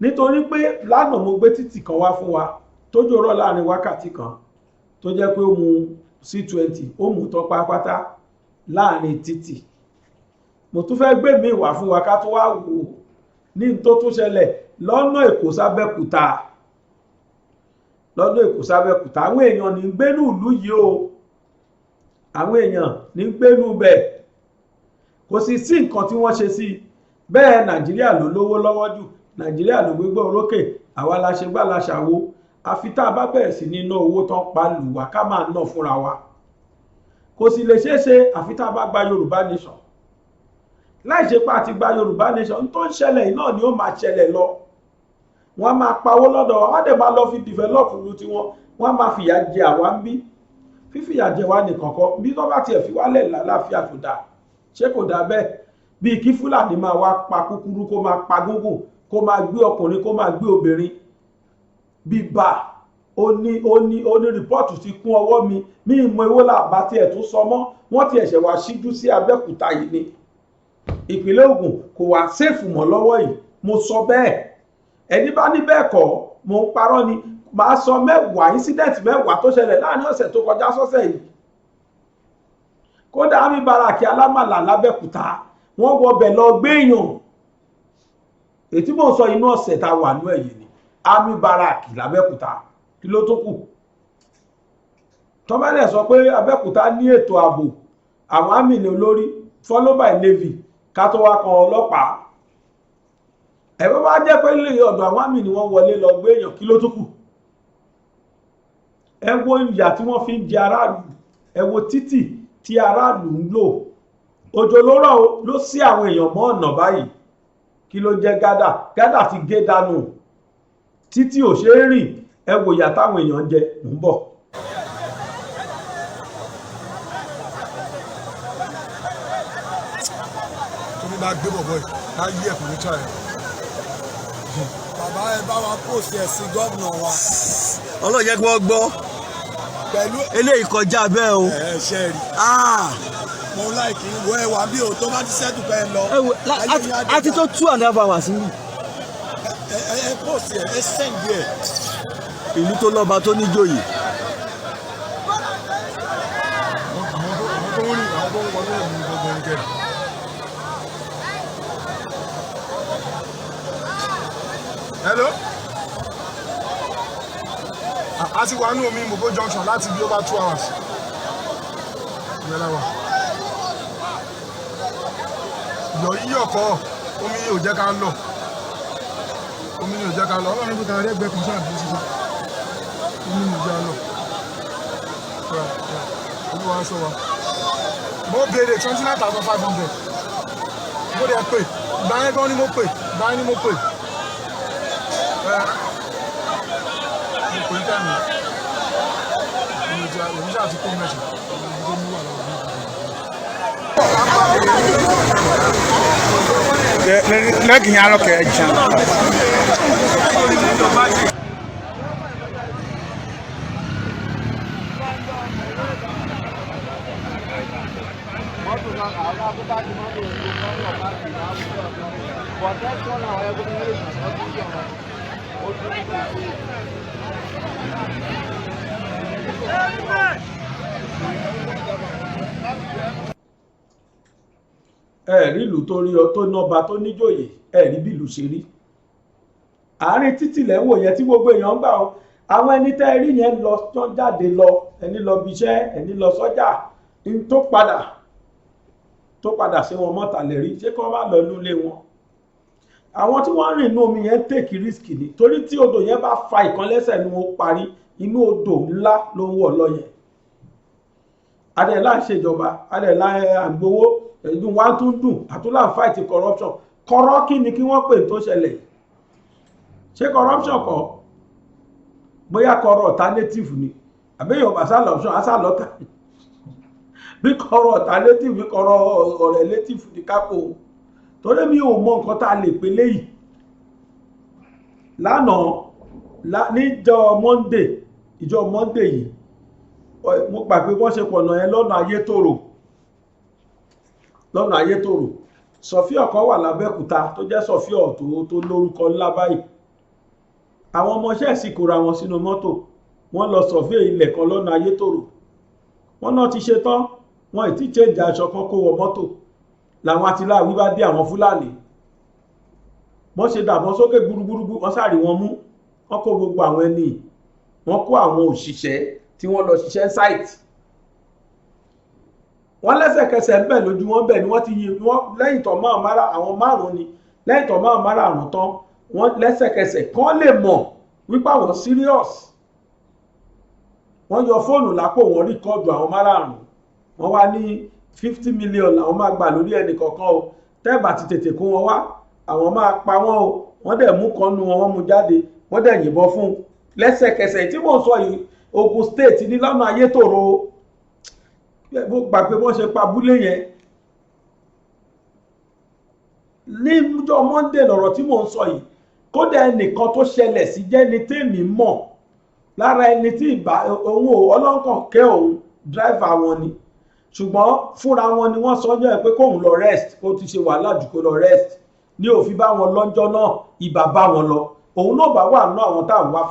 Nítorí pé lánàá mo gbé títì kan wá fún wa tó jòrọ̀ láàrin wákàtí kan tó jẹ́ pé ó mu C20 ó mú tán pátápátá láàrin títì. Mo tún fẹ́ gbé mi wá fún wa ká tó wá wò ní tó tún ṣẹlẹ̀ lọ́nà Èkó sábẹ́kúta àwọn èèyàn ní gbénú ìlú yìí o àwọn èèyàn ní gbénú bẹ̀ kò sí nǹkan tí wọ́n ṣe sí bẹ́ẹ̀ Nàìjíríà ló lówó lọ́wọ́ jù Nàìjíríà ló gbégbá orókè àwa la ṣe gbá la ṣàwo àfi tá a bá bẹ̀rẹ̀ sí ní ná owó tán pa lù wá ká máa ná fúnra wa kò sì lè ṣeé ṣe àfi tá a bá gba Yorùbá nation láì ṣe pé a ti gba Yorùbá nation tó ń ṣẹlẹ̀ yìí náà ni ó máa ṣẹlẹ̀ lọ. Wọ́n máa pawó lọ́dọ̀ wa wọ́n dẹ̀ máa lọ fi develop ìlú tiwọn wọ́n máa fìyà jẹ àwa ń bí fífìyà jẹ wa nìkan kọ́ bí tó bá tiẹ̀ fi wálẹ̀ lálàáfíà tó dáa ṣé kò dáa bẹ́ẹ̀ bíi kí Fúlàní máa wá pa kúkúrú kó máa pa gúngùn kó máa gbé ọkùnrin kó máa gbé obìnrin bíbá ó ní rìpọ́ọ̀tù ti kún ọwọ́ mi ní ìmọ̀ ewó làbá tí ẹ̀ tún sọ mọ́ wọ́n ti ẹ̀ṣẹ̀ wá síjú sí Abẹ́òkúta yìí ni ìpínlẹ̀ Ògùn kò wá séèfù mọ́ lọ́wọ́ yìí mo sọ bẹ́ẹ̀ ẹni bá ní bẹ́ẹ̀ kọ́ mo ń parọ́ ni màá sọ 10 incident 10 tó ṣẹlẹ̀ láàrin ọ̀sẹ̀ tó kọjá sọ́sẹ̀ yìí kódà Army Barracks Alámàlà l'Abẹ́òkúta wọ́n wọbẹ̀ lọ gbéyàn èyí tí mo sọ inú ọ̀sẹ̀ tá wà ní ẹ̀yìn ni Army Barracks l'Abẹ́òkúta kí ló tó kù tọ́mẹ́lẹ̀ sọ pé Abẹ́òkúta ní ètò ààbò àwọn àmì ní olórí follow by navy ká tó wá kan ọlọ́pàá ẹ̀rọ bá jẹ́ pé lè ọ̀dọ̀ àwọn àmì ni wọ́n wọlé lọ gbé èèyàn kí ló tó kù ẹ wo ìyà tí wọ́n fi ń jẹ aráàlú ẹ wo títì tí aráàlú ń lò òjò ló rọ̀ ló sí àwọn èèyàn mọ́ ọ̀nà báyìí kí ló jẹ́ gádà ti gé dànù títí ò ṣe é rìn ẹ wo ìyà táwọn èèyàn ń jẹ mò ń bọ̀. tóbi bá gbé bọ̀bọ̀ yìí ká yí ẹ̀kọ́ ní tíra ẹ̀. bàbá ẹ bá wa pòsì ẹ̀sìn gómìnà wa. Ọlọ́run jẹ́ kí wọ́n gbọ́ pẹ̀lú eléyìí kọjá bẹ́ẹ̀ o. ẹ ṣe rí. mo láìkí wọ ẹwà bí o tó bá ti ṣẹ́tù pẹ́ lọ. a ti tó 2.5 hours sí. ẹ pòsì ẹ sẹ́ǹdì ẹ̀. ìlú tó lọ́ba tó níjòyè. Hello? A ti wà ní omi Mogo Junction láti bí over 2 hours. Ìyẹ́láwà. Yọ̀ yíyọ̀ kọ́, omi yóò jẹ́ ká lọ. Omi yóò jẹ́ ká lọ. Ọlọ́run bí ká rẹ́gbẹ́ kan sáà bí ṣiṣẹ́. Omi yóò jẹ́ lọ. Olúwa sọ wa. Mo béèrè 29,500. Mo dẹ̀ pè. Ìgbà yẹn gan ni mo pè. Ìgbà yẹn ni mo pè. Mo pè ń tẹ̀mí. Èmi ṣáà ti kó mẹ́sàn. Ìgbà mi wà lọ́wọ́ mi. Lẹ́gìn yẹn alọ́kẹ́ ẹ̀ jẹun. ẹ̀rí ìlú tó rí ọ tó nọba tó níjòyè ẹ̀rí bí ìlú ṣe rí àárín títì lẹ́wọ̀ yẹn tí gbogbo èèyàn ń gbà ó àwọn ẹni tẹ́ rí yẹn lọ tán jáde lọ ẹni lọ bí iṣẹ́ ẹni lọ sọ́jà tó padà sí wọn mọ́ta lè rí ṣé kí wọ́n má lọ lúlé wọn àwọn tí wọ́n rìn inú omi yẹn tèkì rísìkì ni torí tí odò yẹn bá fa ìkan lẹ́sẹ̀ ni wọ́n parí inú odò ńlá ló ń wọ̀ lọ yẹn adẹ̀lá ìṣèjọba adẹ̀lá àgbowó ẹ̀dùn wa tún dùn àtúnlá fight corruption kọ́rọ́ kí ni kí wọ́n pè tó ṣẹlẹ̀ ṣé corruption kọ́ bóyá kọ́rọ̀ alternative ni àbẹ́yẹ̀ ọba sálọ̀ option asálọ́ta bí kọ́rọ̀ alternative bí kọ́rọ̀ relative ní kápò torí mi ò mọ nǹkan tá a lè pè léyìí lánàá níjọ́ Monday yìí mo gbà pé wọ́n ṣe pọ̀nà ẹ lọ́nà Ayétòrò sọ̀fíọ̀ kan wà l'Abẹ́òkúta tó jẹ́ sọ̀fíọ̀ tó lórúkọ ńlá báyìí àwọn ọmọọṣẹ́ sì kóra wọn sínú mọ́tò wọ́n lọ sọ̀fíọ̀ ilẹ̀ kan lọ́nà Ayétòrò wọ́n náà ti ṣe tán wọ́n ì tí change aṣọ kan kó wọ mọ́tò làwọn atiláwí bá dé àwọn Fúlàní wọ́n ṣe dàbọn sókè gbúrúgbúrú wọ́n sáré wọn mú wọ́n kó gbogbo àwọn ẹni wọ́n kó àwọn òṣìṣẹ́ tí wọ́n lọ ṣiṣẹ́ site wọ́n lẹ́sẹ̀kẹsẹ̀ ń bẹ̀ lójú wọn bẹ̀ ni wọ́n ti yí wọ́n lẹ́yìn tó máa mára àwọn márùn-ún ni lẹ́yìn tó máa mára àrùn tán wọ́n lẹ́sẹ̀kẹsẹ̀ kán lè mọ̀ wípé àwọn serious wọ́n yọ fóònù lápò wọn rìkọ́ọ̀dù àwọn márùn-ún wọ́n wá ní 50 million làwọn máa gbà lórí ẹnì kọ̀ọ̀kan o tẹ́ẹ̀bà ti tètè kó wọn wá àwọn máa pa wọ́n o wọ́n dẹ̀ mú kan nu wọn wọ́n mú jáde wọ́n dẹ̀ yìnbọn fún un lẹ́sẹ̀kẹsẹ̀ tí mò ń sọ yìí Ògùn state ní lọ́nà Ayétòrò bó gbà pé wọ́n ṣe pa abúlé yẹn ní ọjọ́ Monday lọ̀rọ̀ tí mò ń sọ yìí kódà ẹnìkan tó ṣẹlẹ̀ sí jẹ́ ni tèmi mọ̀ lára ẹni tí òun ọlọ́kàn kẹ́ òun dráìvà wọn ni ṣùgbọ́n fúnra wọn ni wọ́n sọ́jọ́ ẹ̀ pé kóun lọ rest ó ti ṣe wàhálà jù kó lọ rest ní òfin bá wọn lọ́jọ́ náà ìbá bá wọn lọ òun náà bá wà náà àwọn táwọn wá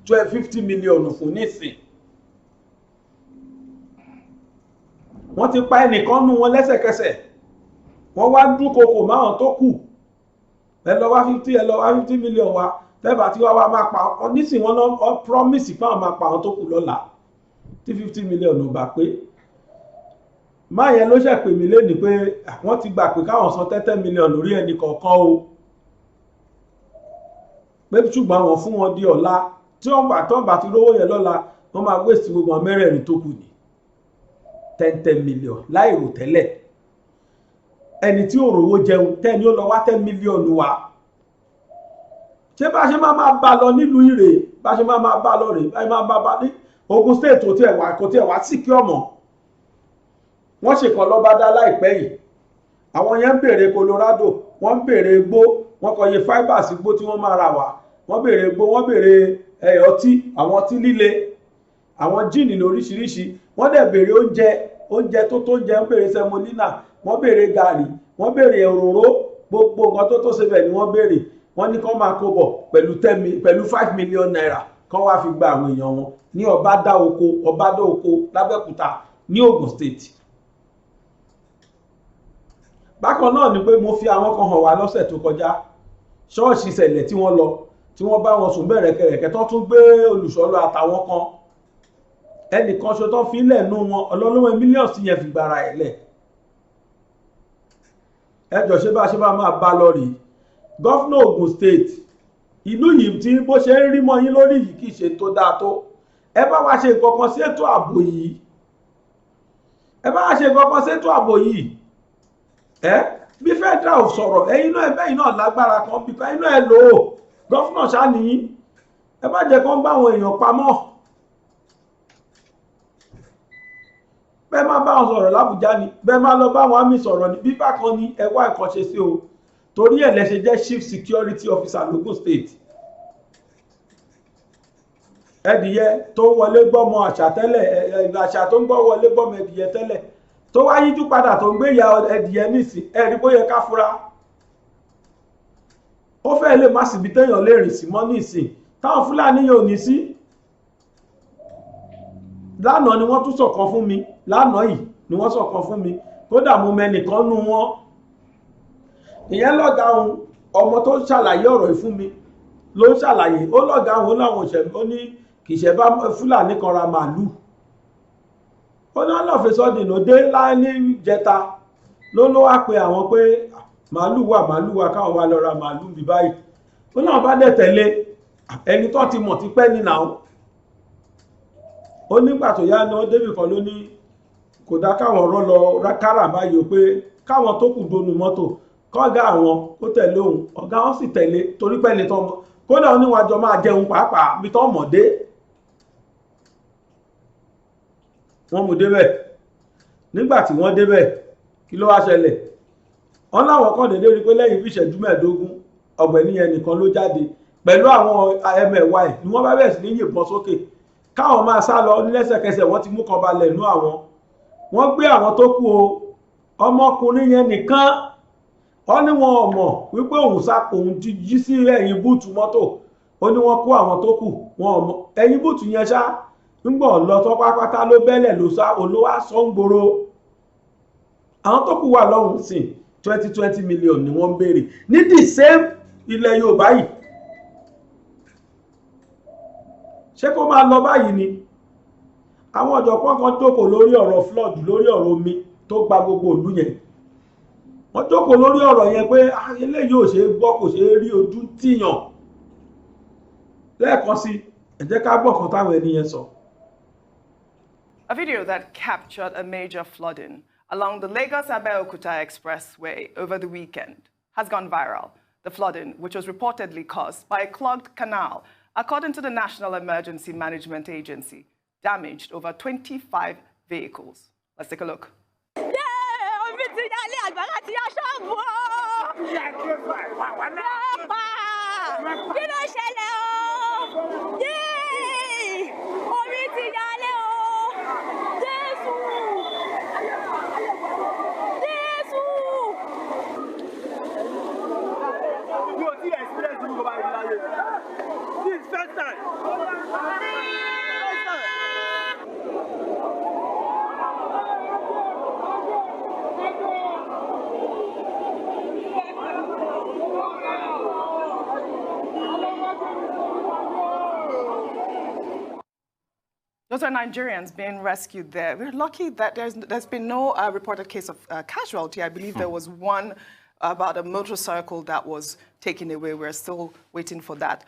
50 mílíọ̀nù fún nísìn wọ́n ti pa ẹnìkan nú wọn lẹ́sẹ̀kẹsẹ̀ wọ́n wá dúnkokò máwọn tó kù ẹ lọ wá 50 mílíọ̀nù wa tẹ́bà tí wá máa pa ọ nísìn wọn náà promise pé àwọn máa pa àwọn tó kù lọ́la tí 50 mílíọ̀nù bá pé máa yẹn ló ṣẹ̀ pè mí lénìí pé wọ́n ti gbà pé káwọn san 30 mílíọ̀nù lórí ẹnì kọ̀ọ̀kan o pé ṣùgbọ́n àwọn fún wọn di ọ̀la tí wọ́n bá ti rówó yẹn lọ́la wọ́n máa waste gbogbo mẹ́rẹ̀ẹ̀rin tó kù ní 10 mílíọ̀nù láìrò tẹ́lẹ̀ ẹni tí ò rówó jẹun tẹ́ni ó lọ wá 10 mílíọ̀nù wá ṣé bá ṣe máa bá lọ nílùú Ìrè bá ṣe máa bá lọ rè bá máa bá ní Ògùn state kò tiẹ̀ wá sí kí ọmọ wọ́n ṣèkan lọ́bádá láìpẹ́ yìí àwọn yẹn ń béèrè Colorado wọ́n ń béèrè igbó wọ́n kọye fibers igbó tí wọ́n máa ra wá wọ́n béèrè igbó wọ́n béèrè ọtí àwọn ọtí líle àwọn jíìnì lóríṣiríṣi wọ́n dẹ̀ béèrè oúnjẹ tó jẹ ń béèrè semolina wọ́n béèrè gàrí wọ́n béèrè òróró gbogbo nǹkan tó ṣe bẹ̀ ni wọ́n béèrè wọ́n ní kán máa kó bọ̀ pẹ̀lú 5 million naira kán wá fi gba àwọn èèyàn wọn ní ọbádá oko lábẹ́òkúta ní Ògùn state bákan náà ni pé mo fi àwọn kan hàn wá lọ́sẹ̀ tó kọjá ṣọ́ọ̀ṣì ìṣẹ̀lẹ̀ tí wọ́n lọ tí wọ́n bá wọn sùn bẹ̀rẹ̀kẹ̀rẹ̀kẹ̀ tó tún gbé olùṣọ́lọ àtàwọn kan ẹnìkan ṣo tó fi ilẹ̀ nú wọn ọlọ́lọ́wọ́ mílíọ̀nù sí yẹn fi gbára ẹ̀ lẹ̀ ẹjọ́ ṣé bá máa bá lọ rí gọ́fúnà Ògùn state ìlú yìí tí bó ṣe ń rí mọ́ yín lórí yìí kì í ṣe tó dáa tó ẹ bá wá ṣe nǹkan kan sí ètò ààbò yìí bí federal sọ̀rọ̀ ẹ̀yin náà lágbára kan bí ẹ̀yin náà lò ó gọ́fúnà ṣáníyí ẹ bá jẹ́ kán bá àwọn èèyàn pamọ́ bẹ́ẹ̀ má bá wọn sọ̀rọ̀ l'Àbújá ni bẹ́ẹ̀ má lọ bá wọn àmì sọ̀rọ̀ ní bí bákan ní ẹ wá nǹkan ṣe sí o torí ẹ̀ lẹ ṣe jẹ́ chief security officer l'Ògùn state ẹdìyẹ tó wọlé gbọ́mọ àṣà tẹ́lẹ̀ àṣà tó ń gbọ́ wọlé gbọ́mọ ẹdìyẹ tẹ́lẹ̀ tó wá yíjú padà tó ń gbé ìyá ẹdìyẹ nísìn ẹ̀rí bóyá ká fura ó fẹ́ lè má síbi téèyàn lè rìn sí mọ́ nísìn táwọn Fúlàní yóò ní sí lánàá ni wọ́n tún sọ̀kan fún mi lánàá yìí ni wọ́n sọ̀kan fún mi kódà mo mẹ́nìkan nú wọn ìyẹn lọ́gá ohun ọmọ tó ṣàlàyé ọ̀rọ̀ yìí fún mi ló ń ṣàlàyé ó lọ́gá ohun láwọn òṣèlú ó ní kìṣẹ́ bá Fúlàní kan ra màálù ó ní ọlọ́fẹ́ sọ́dìn ló dé láàrín jẹta ló wá pe àwọn pé màálù wà káwọn wá lọ ra màálù bí báyìí ó náà bá dẹ̀ tẹ̀lé ẹni tó ti mọ̀ ti pẹ́ nínà ó nígbà tó yá ní ó débì kan ló ní kò dá káwọn ọ̀rọ̀ lọ rákàrà báyìí pé káwọn tó kù dónú mọ́tò kọ́gá àwọn ó tẹ̀lé òun ọ̀gá wọn sì tẹ̀lé torí pẹ́ni tó mọ̀ kódà oníwájọ máa jẹun pàápàá bí tó mọ̀ dé wọ́n mú débẹ̀ nígbàtí wọ́n débẹ̀ kí ló wá ṣẹlẹ̀ wọ́n láwọn kan dédé rí pé lẹ́yìn bí ìṣẹ́jú mẹ́ẹ̀ẹ́dógún ọ̀gbẹ́ni yẹn nìkan ló jáde pẹ̀lú àwọn ẹmẹ̀wà ẹ̀ ni wọ́n bá bẹ̀rẹ̀ sí ní yìnbọn sókè káwọn máa sá lọ lẹ́sẹ̀kẹsẹ̀ wọ́n ti mú kan balẹ̀ nú àwọn wọ́n gbé àwọn tó kú o ọmọkùnrin yẹn nìkan ó ní wọn ò mọ̀ wípé òun ti jí sí ẹ̀yìn búùtù mọ́tò ó ní wọ́n kó àwọn tó kù wọn ò mọ̀ ẹ̀yìn búùtù yẹn ṣá ńgbọ̀ lọ tó pápátá ló bẹ́lẹ̀ ló sá olówá sọ́ngboro àwọn tó kù wà lọ́hùn sí 20 million ni wọ́n ń béèrè ní the same ilẹ̀ Yorùbá yìí ṣé kó máa lọ báyìí ni àwọn ọ̀jọ̀gbọ́n kan jókòó lórí ọ̀rọ̀ flood lórí ọ̀rọ̀ omi tó gba gbogbo ìlú yẹn wọ́n jókòó lórí ọ̀rọ̀ yẹn pé eléyìí ò ṣe é gbọ́ kò ṣe é rí ojú tíyàn lẹ́ẹ̀kan sí ẹ jẹ́ ká gbọ́ kan táwọn ẹni yẹn sọ. A video that captured a major flooding along the Lagos-Abeokuta Expressway over the weekend has gone viral. The flooding, which was reportedly caused by a clogged canal, according to the National Emergency Management Agency, damaged over 25 vehicles. Let's take a look. Kí ló ṣẹlẹ̀ o? Yéé! Orí ti yálé o! Jésù! Jésù! Mi ò tí ì experience ní gbogbo àyè láyé. This is first time. Those are Nigerians being rescued there. We're lucky that there's been no reported case of casualty. I believe there was one about a motorcycle that was taken away. We're still waiting for that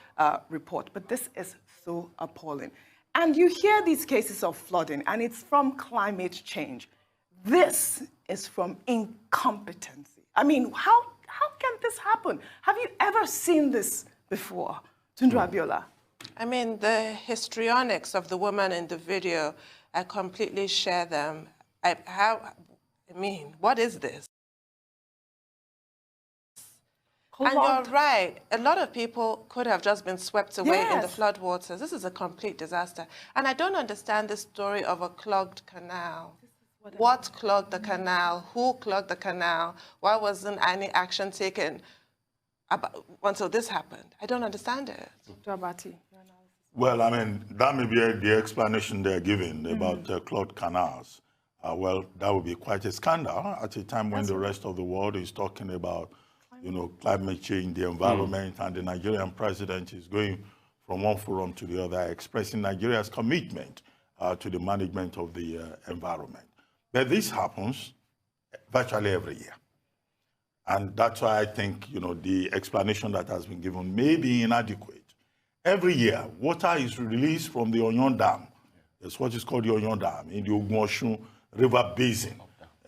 report. But this is so appalling. And you hear these cases of flooding, and it's from climate change. This is from incompetency. I mean, how can this happen? Have you ever seen this before? Tundu Abiola. I mean, the histrionics of the woman in the video, I completely share them. I mean, what is this? And you're right. A lot of people could have just been swept away in the floodwaters. This is a complete disaster. And I don't understand the story of a clogged canal. What clogged the canal? Who clogged the canal? Why wasn't any action taken until this happened? I don't understand it. Dr. Abati. Well, I mean, that may be the explanation they're giving about clogged canals. Well, that would be quite a scandal at a time when the rest of the world is talking about, you know, climate change, the environment, and the Nigerian president is going from one forum to the other, expressing Nigeria's commitment to the management of the environment. But this happens virtually every year. And that's why I think, you know, the explanation that has been given may be inadequate. Every year, water is released from the Oyon Dam. That's what is called the Oyon Dam in the Ogun River Basin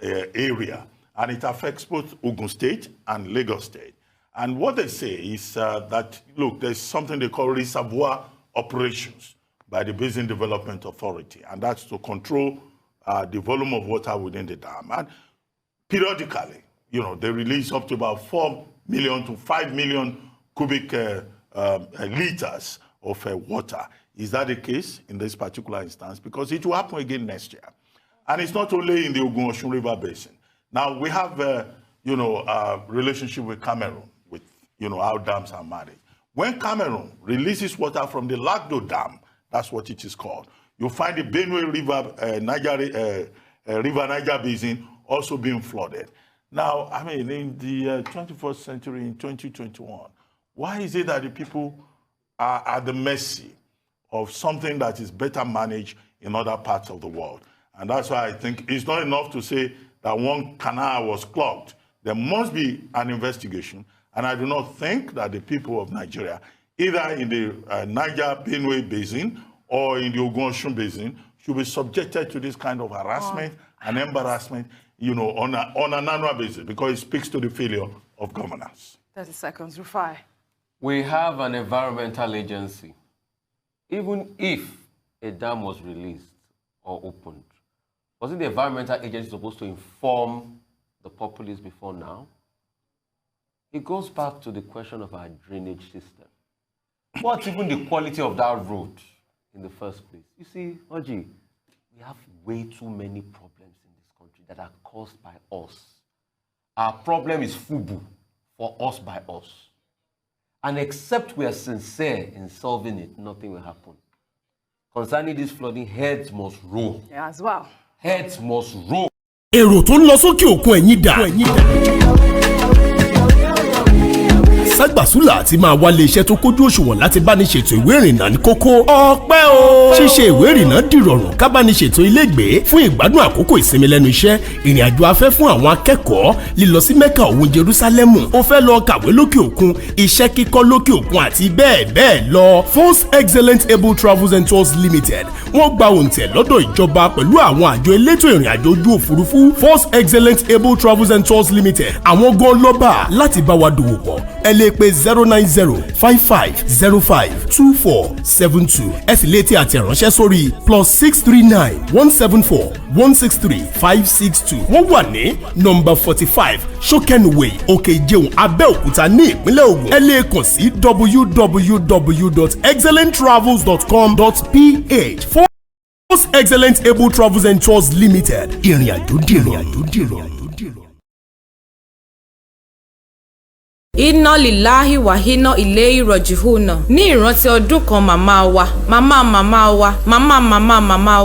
area. And it affects both Ogun State and Lagos State. And what they say is that, look, there's something they call reservoir operations by the Basin Development Authority. And that's to control the volume of water within the dam. And periodically, you know, they release up to about 4 million to 5 million cubic liters of water. Is that the case in this particular instance? Because it will happen again next year. And it's not only in the Ogun River Basin. Now, we have, you know, a relationship with Cameroon, with, you know, how dams are managed. When Cameroon releases water from the Lagdo Dam, that's what it is called, you'll find the Benue River, River Niger Basin also being flooded. Now, I mean, in the 21st century, in 2021, why is it that the people are at the mercy of something that is better managed in other parts of the world? And that's why I think it's not enough to say that one canal was clogged. There must be an investigation. And I do not think that the people of Nigeria, either in the Niger-Benue Basin or in the Ogun Basin, should be subjected to this kind of harassment and embarrassment, you know, on an annual basis, because it speaks to the failure of governance. 30 seconds, Rufai. We have an environmental agency. Even if a dam was released or opened, wasn't the environmental agency supposed to inform the populace before now? It goes back to the question of our drainage system. What's even the quality of that road in the first place? You see, Oji, we have way too many problems in this country that are caused by us. Our problem is FUBU, for us by us. And except we are sincere in solving it, nothing will happen. Concerning this flooding, heads must roll. Yeah, as well. Heads must roll. èrò tó ń lọ sókè òkun ẹ̀yìn dà. ságbàsúlà àti máa wálé iṣẹ́ tó kójú òṣùwọ̀n láti bá ní ṣètò ìwé ìrìnnà ní kókó. ọpẹ́ o. ṣíṣe ìwé ìrìnnà dìrọ̀rùn ká bá ní ṣètò ilégbèé fún ìgbádùn àkókò ìsinmi lẹ́nu iṣẹ́, ìrìn àjò afẹ́ fún àwọn akẹ́kọ̀ọ́, lílọ sí Mẹ́kà òun Jerúsálẹ́mù, ó fẹ́ lọ kàwé lókè òkun, iṣẹ́ kíkọ́ lókè òkun àti bẹ́ẹ̀ bẹ́ẹ̀ lọ. Force Excellent Able Travels and Tours Limited wọ́n gba òǹtẹ̀ lọ́dọ̀ ìjọba pẹ̀lú àwọn àjọ elétò ìrìn àjò ojú òfurufú. Force Excellent Able Travels and Tours Limited àwọn gan lọ́ba láti bá wa dòwò pọ̀ ẹ lè pe 09055052472 ẹ sì lè tẹ àtẹ̀ránṣẹ́ sórí +639 174 163 562. wọ́n wà ní nọ́mbà 45 Shokenway Òkè Ìjẹun Abẹ́òkúta ní ìpínlẹ̀ Ògùn. ẹ lè kàn sí www.excellenttravels.com.ph. Most Excellent Able Travels and Tours Limited. Ìrìn àjò dìrọ̀. Inna lillahi wa inna ilayhi raji'un. Ní ìrántí ọdún kan màmá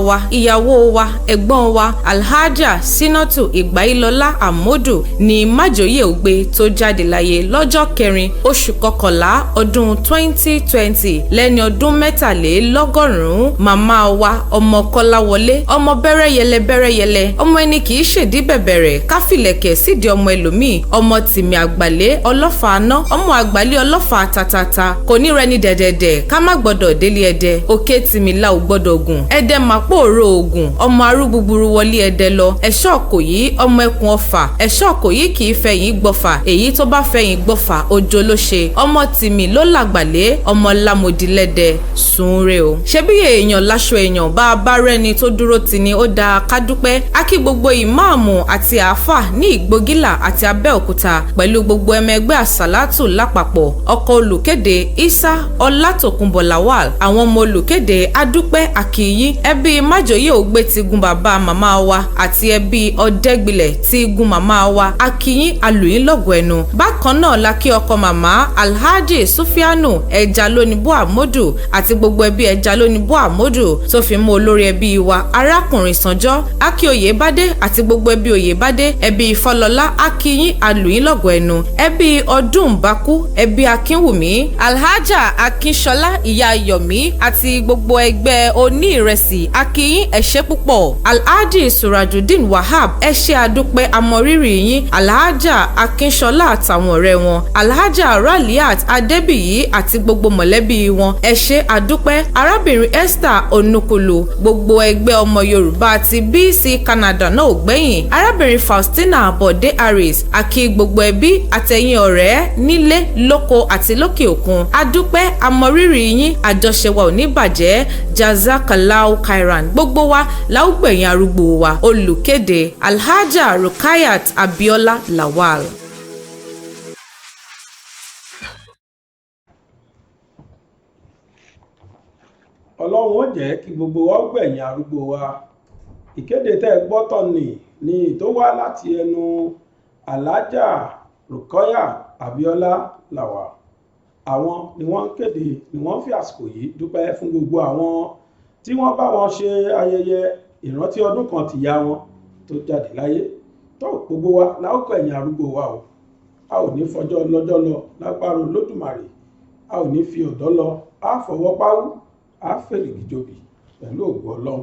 wa ìyàwó wa ẹ̀gbọ́n wa Alhaja Sinatu Ìgbàyílọ́lá Àmọ́dù ní májòyè ògbé tó jáde láyé lọ́jọ́ 4 oṣù kọkànlá ọdún 2020 lẹ́ni ọdún 73. Màmá wa ọmọ Kọ́láwọlé ọmọ bẹ́rẹ́yẹlẹ ọmọ ẹni kì í ṣèdí bẹ̀bẹ̀rẹ̀ káfílẹ̀kẹ̀ sídìí ọmọ ẹlòmíì ọmọ tìmí àgbàlé ọlọ́fà àná ọmọ àgbálẹ̀ ọlọ́fà tàtàtà kò ní rẹni dẹ̀dẹ̀dẹ̀ ká má gbọ́dọ̀ délé ẹdẹ òkè tìmílà ò gbọ́dọ̀ gùn ẹdẹ màpò òrò ògùn ọmọ arúgbùgbùrú wọlé ẹdẹ lọ ẹ̀ṣọ́ Ìkòyí ọmọ ẹkùn Ọ̀fà ẹ̀ṣọ́ Ìkòyí kì í fẹ̀yìn gbọ́fà èyí tó bá fẹ̀yìn gbọ́fà ojo ló ṣe ọmọ tìmí ló làgbàlẹ̀ ọmọ lámòdìlẹ́dẹ sùnre o. ṣebí èèyàn láṣọ èèyàn bá a bá rẹni tó dúró tì ní ó dáa ká dúpẹ́ á kí gbogbo ìmáàmù àti àáfà ní Ìgbógìlà àti Abẹ́òkúta pẹ̀lú gbogbo ẹmẹgbẹ́ Àsàlátù lápapọ̀ ọkọ̀ olùkéde Isa Ọlátòkunbọ̀ Lawal àwọn ọmọ olùkéde Adúpẹ́ Akíyí ẹbí májòyè ògbé ti gun bàbá màmá wa àti ẹbí Ọ̀dẹ́gbilẹ̀ ti gun màmá wa Akíyí alùyín lọ́gọ̀ ẹnu. Bákan náà la kí ọkọ màmá Alhaji Sufianu ẹja lónìbó Àmọ́dù àti gbogbo ẹbí ẹja lónìbó Àmọ́dù tó fi mú olórí ẹbí wa arákùnrin Sànjọ́ Akí Oyèbádé àti gbogbo ẹbí Oyèbádé ẹbí Fọlọ́lá Akíyí alùyín lọ́gọ̀ ẹnu ẹbí Ọdúnbákú ẹbí Akínwùmí Alhaja Akínṣọlá ìyá Yọ̀mí àti gbogbo ẹgbẹ́ oní ìrẹsì Akíyín ẹ ṣé púpọ̀. Alhaji Surajudeen Wahab ẹ ṣé àdúpẹ́ àmọ̀rírì yín Alhaja Akínṣọlá àtàwọn ọ̀rẹ́ wọn Alhaja Raliat Adébíyí àti gbogbo mọ̀lẹ́bí wọn ẹ ṣé àdúpẹ́. arábìnrin Esther Onukulu gbogbo ẹgbẹ́ ọmọ Yorùbá ti BC Canada náà ò gbẹ̀yìn arábìnrin Faustina Bọ̀dé Harris àkí gbogbo ẹbí àtẹ̀yìn ọ̀rẹ́ nílé lóko àti lókè òkun adúpẹ́ àmọ̀rírì yín àjọṣe wa ò ní bàjẹ́ jazakallahu khairan gbogbo wa láwùgbẹ̀yìn arúgbó wa olùkéde Alhaja Rukayat Abiola Lawal. Ọlọ́run ó jẹ́ kí gbogbo wa gbẹ̀yìn arúgbó wa. Ìkéde tẹ́ gbọ́ tọ̀nì ni tó wá láti ẹnu Alhaja Rukayat Abiola Lawal. Àwọn ni wọ́n kéde ni wọ́n fi àsìkò yìí dúpẹ́ fún gbogbo àwọn tí wọ́n bá wọn ṣe ayẹyẹ ìrántí ọdún kan tìyá wọn tó jáde láyé. Tó gbogbo wa láwùkọ ẹ̀yìn arúgbó wa o. A ò ní fọjọ́ lọ́jọ́ lọ lágbára Olódùmarè. A ò ní fi ọ̀dọ́ lọ. A fọwọ́ páwú. A fèrègì jòbì pẹ̀lú ògo Ọlọ́run.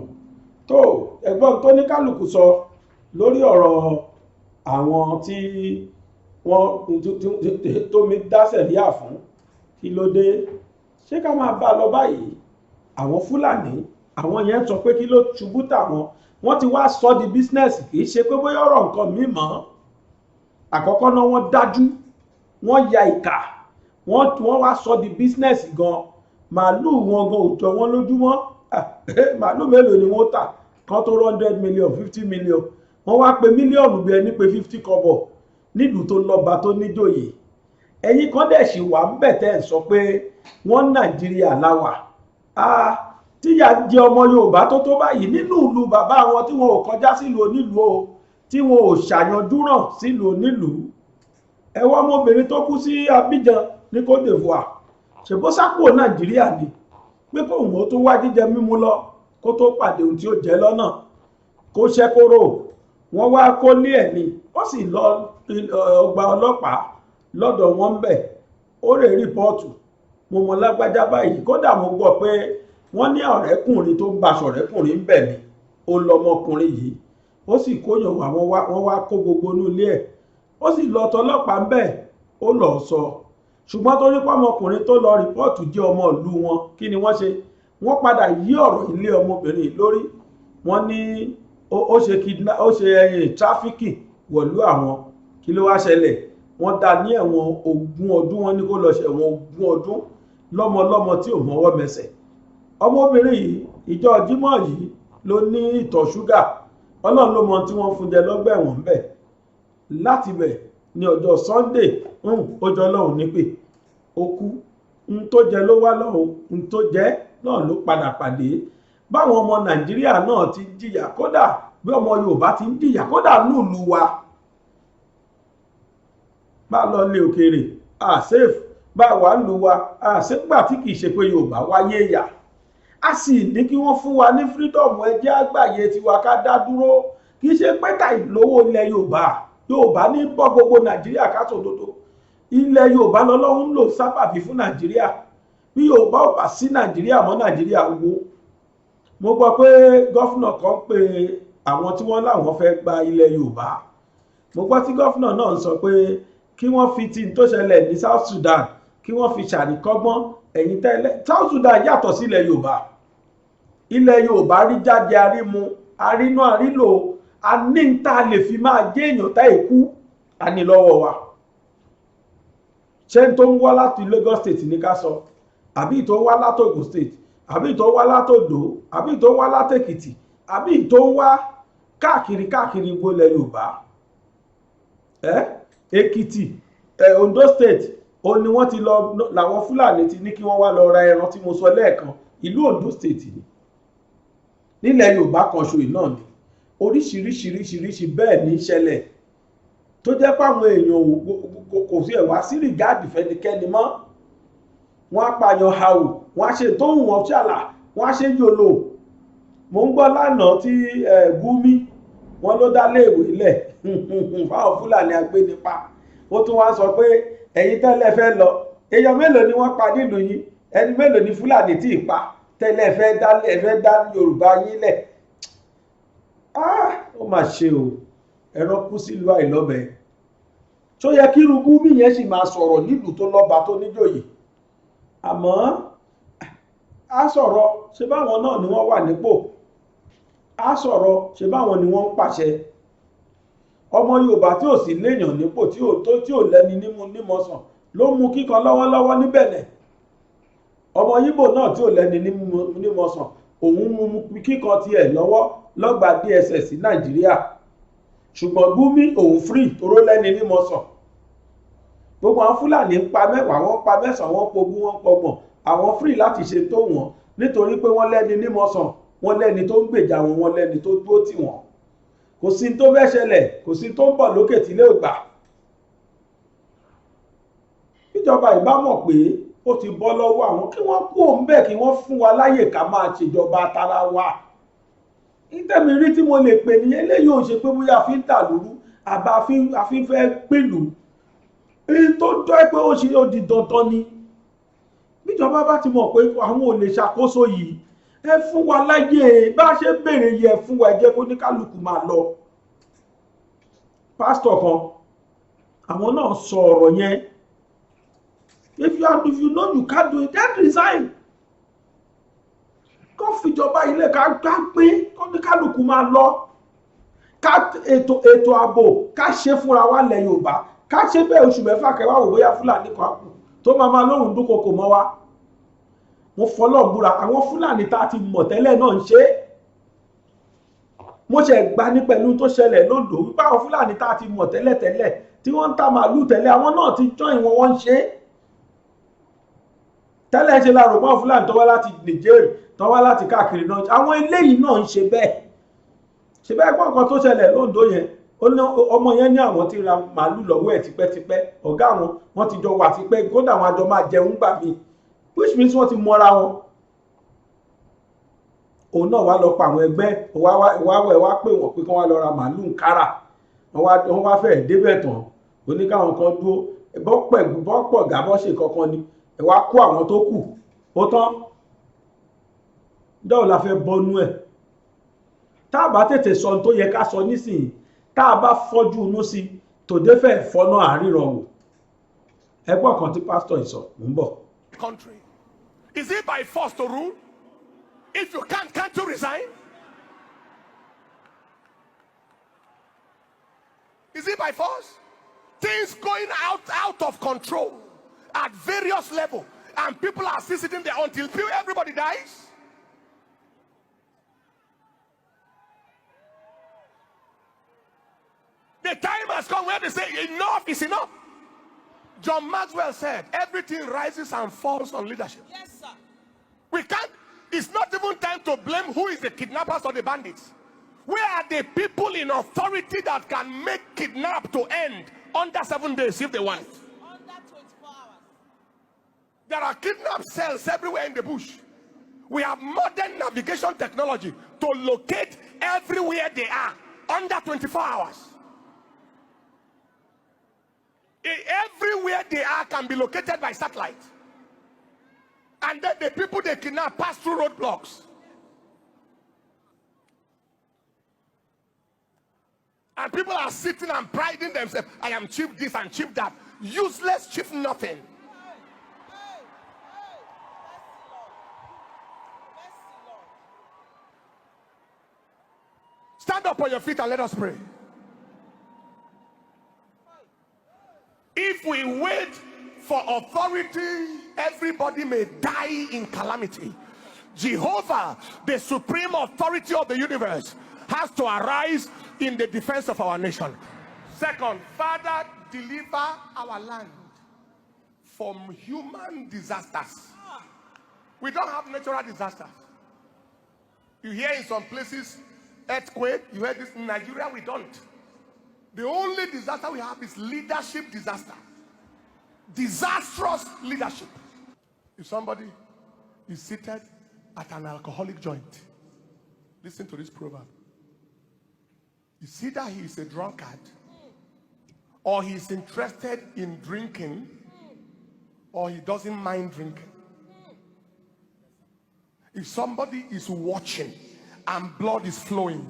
Tó ẹgbọ́n tó ní kálukú sọ lórí ọ̀rọ̀ àwọn tí wọ́n tómi dá sẹ̀ríà fún kí ló dé ṣé ká máa bá lọ báyìí. Àwọn Fúlàní àwọn yẹn sọ pé kí ló ṣubú tàwọn wọ́n ti wá sọ di bísínẹ́sì kì í ṣe pé bóyá ọ̀rọ̀ nǹkan míì mọ́. Àkọ́kọ́ náà wọ́n dájú wọ́n ya ìkà wọ́n wá sọ di bísínẹ́sì gan. Màálù wọn gan ò jọ wọ́n lójúmọ́ màálù mélòó ni wọ́n tà kan tó 100 million 50 million wọ́n wá pé mílíọ̀nù bí ẹni pé 50 kọ́bọ̀ nílùú tó lọ́ba tó níjòyè. Ẹ̀yin kan dẹ̀ ṣì wà ń bẹ̀ tẹ́ ẹ̀ sọ pé wọ́n Nàìjíríà láwà tíyà jẹ ọmọ Yorùbá tó báyìí nínú ìlú bàbá wọn tí wọn ò kọjá sílùú onílùú o tí wọn ò ṣàyànjú ràn sílùú onílùú. Ẹ wá ọmọbìnrin tó kú sí Abidjan ní Côte d'Ivoire ṣèbó sápò Nàìjíríà ni pé kóun ó tó wá jíjẹ mímú lọ kó tó pàdé ohun tí ó jẹ lọ́nà kó ṣẹ́kóró wọ́n wá kó ní ẹ̀mí ó sì lọ ọgbà ọlọ́pàá lọ́dọ̀ wọn bẹ̀ ó rè rìpọ́ọ̀tù mo mọ lágbájá báyìí kódà mo gbọ́ pé wọ́n ní ọ̀rẹ́kùnrin tó ń baṣọ ọ̀rẹ́kùnrin ń bẹ̀ ni ó lọmọkùnrin yìí ó sì kóyàn wá wọ́n wá kó gbogbo inú ilé ẹ̀ ó sì lọ tọlọ́pàá ń bẹ̀ ó lọ sọ ṣùgbọ́n torí pé ọmọkùnrin tó lọ rìpọ́ọ̀tù jẹ́ ọmọ ìlú wọn kí ni wọ́n ṣe wọ́n padà yí ọ̀rọ̀ ilé ọmọbìnrin lórí wọ́n ní ó ṣe trafficking wọ̀lú àwọn kí ló wá ṣẹlẹ̀ wọ́n dá ní ẹ̀wọ̀n 20 ọdún, wọ́n ní kó lọ ṣẹ̀wọ̀n 20 ọdún lọ́mọlọ́mọ tí ò mọ́wọ́ mẹsẹ̀. Ọmọbìnrin yìí ìjọ Jímọ̀ yìí ló ní ìtọ̀ ṣúgà, Ọlọ́run ló mọ tí wọ́n fún jẹ lọ́gbà ẹ̀wọ̀n ń bẹ̀. Láti bẹ̀ ní ọjọ́ Sunday ó jọ Ọlọ́run nípè, ó kú. N tó jẹ ló wá lọ́hùn, n tó jẹ náà ló padà pàdé. Báwọn ọmọ Nàìjíríà náà ti ń jìyà, kódà bí ọmọ Yorùbá ti ń jìyà, kódà nílùú wa bá lọ lé òkèèrè safe, bá wà lù wa àṣegbà tí kìí ṣe pé Yorùbá wáyé yà. A sì ní kí wọ́n fún wa ní freedom, ẹjẹ́ àgbáyé tiwa ká dá dúró, kìí ṣe pé ká ìlówó ilẹ̀ Yorùbá ní bọ́ gbogbo Nàìjíríà ká sòdodo. Ilẹ̀ Yorùbá lọ́lọ́run lò sábàbí fún Nàìjíríà. Bí Yorùbá ò bá sí Nàìjíríà mọ́, Nàìjíríà wó. Mo gbọ́ pé gọ́fúnà kan pé àwọn tí wọ́n láwọn fẹ́ gba ilẹ̀ Yorùbá. Mo gbọ́ tí gọ́fúnà náà ń sọ pé kí wọ́n fi tí tó ṣẹlẹ̀ ní South Sudan kí wọ́n fi ṣàríkọ́gbọ́n. Ẹ̀yin tẹ́lẹ̀ South Sudan yàtọ̀ sí ilẹ̀ Yorùbá. Ilẹ̀ Yorùbá rí jáde, arímu, arínú, àrílò, a ní ń ta lè fi máa jẹ́ èèyàn tá èkú, a ní lọ́wọ́ wa. Ṣé tó ń wá láti Lagos State ní ká sọ, àbí tó ń wá láti Ogun State, àbí tó ń wá láti Ondo, àbí tó ń wá láti Èkìtì, àbí tó ń wá káàkiri gbogbo ilẹ̀ Yorùbá. Èkìtì, Ondo State, ó ní wọ́n ti lọ, làwọn Fúlàní ti ní kí wọ́n wá lọ ra ẹran tí mo sọ lẹ́ẹ̀kan. Ìlú Ondo State ni. Nílẹ̀ Yorùbá kan ṣo náà ni oríṣiríṣiríṣiríṣi bẹ́ẹ̀ ní ṣẹlẹ̀ tó jẹ́ páwọn èèyàn kò sí ẹ̀wá sí rìgáàdì fẹ́nikẹ́ni mọ́. Wọ́n á pààyàn hàù, wọ́n á ṣe tó hùn wọ́n ṣàlà, wọ́n á ṣe yòlò. Mo ń gbọ́ lánàá tí Gumi wọ́n ló dá léèwé lẹ̀ fáwọn Fúlàní agbénipa. Ó tún wá sọ pé ẹ̀yin tẹ́lẹ̀ fẹ́ lọ, èèyàn mélòó ni wọ́n pa nílùú yín, ẹni mélòó ni Fúlàní tí ì pa tẹ́lẹ̀ fẹ́ dá Yorùbá yín lẹ̀. Ó mà ṣe o, ẹran kú sílùú àìlọ́bẹ̀. Tó yẹ kí irú Gumi yẹn sì máa sọ̀rọ̀ nílùú tó lọ́ba tó níjòyè. Àmọ́ á sọ̀rọ̀ ṣe báwọn náà ni wọ́n wà nípò, á sọ̀rọ̀ ṣe báwọn ni wọ́n ń pàṣẹ. Ọmọ Yorùbá tí ò sí léèyàn nípò tí ò lẹ́ni nímọ̀sán ló mú kíkan lọ́wọ́lọ́wọ́ ní Bẹ̀nẹ̀. Ọmọ Yíbò náà tí ò lẹ́ni nímọ̀sán òun mú kíkan tiẹ̀ lọ́wọ́ lọ́gbà DSS Nàìjíríà. Ṣùgbọ́n Gumi òun free toró lẹ́ni nímọ̀sán. Gbogbo àwọn Fúlàní ń pa mẹ́wàá, wọ́n pa mẹ́sàn-án, wọ́n pogún, wọ́n pọgbọ̀n. Àwọn free láti ṣe tó wọn nítorí pé wọ́n lẹ́ni nímọ̀sán, wọ́n lẹ́ni tó ń gbèjà wọn, wọ́n lẹ́ni tó dúró tì wọ́n. Kò sí tó fẹ́ ṣẹlẹ̀, kò sí tó ń bọ̀ lókè tí lè gbà. Ìjọba ìbá mọ̀ pé ó ti bọ́ lọ́wọ́ àwọn, kí wọ́n kú òun bẹ́ẹ̀, kí wọ́n fún wa láyè ká máa ṣèjọba tara wa. Ìtẹ̀mí rí tí mo lè pè ní eléyìí ò ṣe pé bóyá a fi ń tà lúrú àbá a fi ń fẹ́ pèlú. Èyí tó jọ́ pé ó ṣe ó di dandan ni. Bíjọba bá ti mọ̀ pé àwọn ò lè ṣàkóso yìí, ẹ fún wa láyè, bá ṣe béèrè yẹ fún wa, ẹ jẹ́ kó ní kálukú máa lọ. Pásítọ̀ kan àwọn náà sọ ọ̀rọ̀ yẹn. If you know you can't do it, then resign. Kó fìjọba ilé ká pín, kó ní kálukú máa lọ. Ká ètò ààbò ká ṣe fúnra wa lẹ̀ Yorùbá, ká ṣe bẹ́ẹ̀ oṣù mẹ́fà kẹwàá wò bóyá Fúlàní kan kù tó máa lóhùn dúnkokò mọ́ wa. Mo fọlọ́ búra, àwọn Fúlàní tá a ti mọ̀ tẹ́lẹ̀ náà ń ṣe. Mo ṣe gbà ní pẹ̀lú tó ṣẹlẹ̀ lóńdó wípé àwọn Fúlàní tá a ti mọ̀ tẹ́lẹ̀ tí wọ́n ń ta màálù tẹ́lẹ̀, àwọn náà ti join wọn, wọ́n ń ṣe. Tẹ́lẹ̀ ṣe la rò pé Fúlàní tó wá láti Niger, tó wá láti káàkiri náà, àwọn eléyìí náà ń ṣe bẹ́ẹ̀. Ṣe bẹ́ẹ̀ gbọ́ nǹkan tó ṣẹlẹ̀ lóńdó yẹn, ọmọ yẹn ní àwọn ti ra màálù lọ́wọ́ ẹ̀ tipẹ́tipẹ́, ọ̀gá wọn ti jọ wà tipẹ́, kódà wọn àjọ máa jẹun gbà mí, which means wọ́n ti mọ́ra wọn. Òun náà wá lọ pa àwọn ẹgbẹ́, wá pè wọ́n pé kí wọ́n lọ ra màálù ń kára, wọ́n wá fẹ́ débẹ̀ tán, oníkàwọn kan dúró bọ́pọ̀ gàbọ́ ṣe kankan ni, ẹ wá kó àwọn tó kù, ó tán. Dọ́ọ̀ la fẹ́ bọ́nú ẹ̀. Tá a bá tètè sọ tó yẹ ká sọ nísìnyí, tá a bá fọ́jú inú sí, tòde fẹ́ fọ́nà àríran wò. Ẹgbọ́n kan tí pásítọ̀ ìsọ̀ ń bọ̀. Country. Is it by force to rule? If you can't you resign? Is it by force? things going out of control at various levels, and people are still sitting there until everybody dies. The time has come where they say enough is enough. John Maxwell said everything rises and falls on leadership. Yes, sir. We can't, it's not even time to blame who is the kidnappers or the bandits. Where are the people in authority that can make kidnap to end under 7 days if they want it? Under 24 hours. There are kidnap cells everywhere in the bush. We have modern navigation technology to locate everywhere they are under 24 hours. Everywhere they are can be located by satellite. And then the people they kidnap pass through roadblocks. And people are sitting and priding themselves. I am chief this and chief that. Useless chief nothing. Stand up on your feet and let us pray. If we wait for authority, everybody may die in calamity. Jehovah, the supreme authority of the universe, has to arise in the defense of our nation. Second, Father, deliver our land from human disasters. We don't have natural disasters. You hear in some places earthquake, you hear this in Nigeria, we don't. The only disaster we have is leadership disaster. Disastrous leadership. If somebody is seated at an alcoholic joint, listen to this proverb. It's either he is a drunkard, or he is interested in drinking, or he doesn't mind drinking. If somebody is watching and blood is flowing,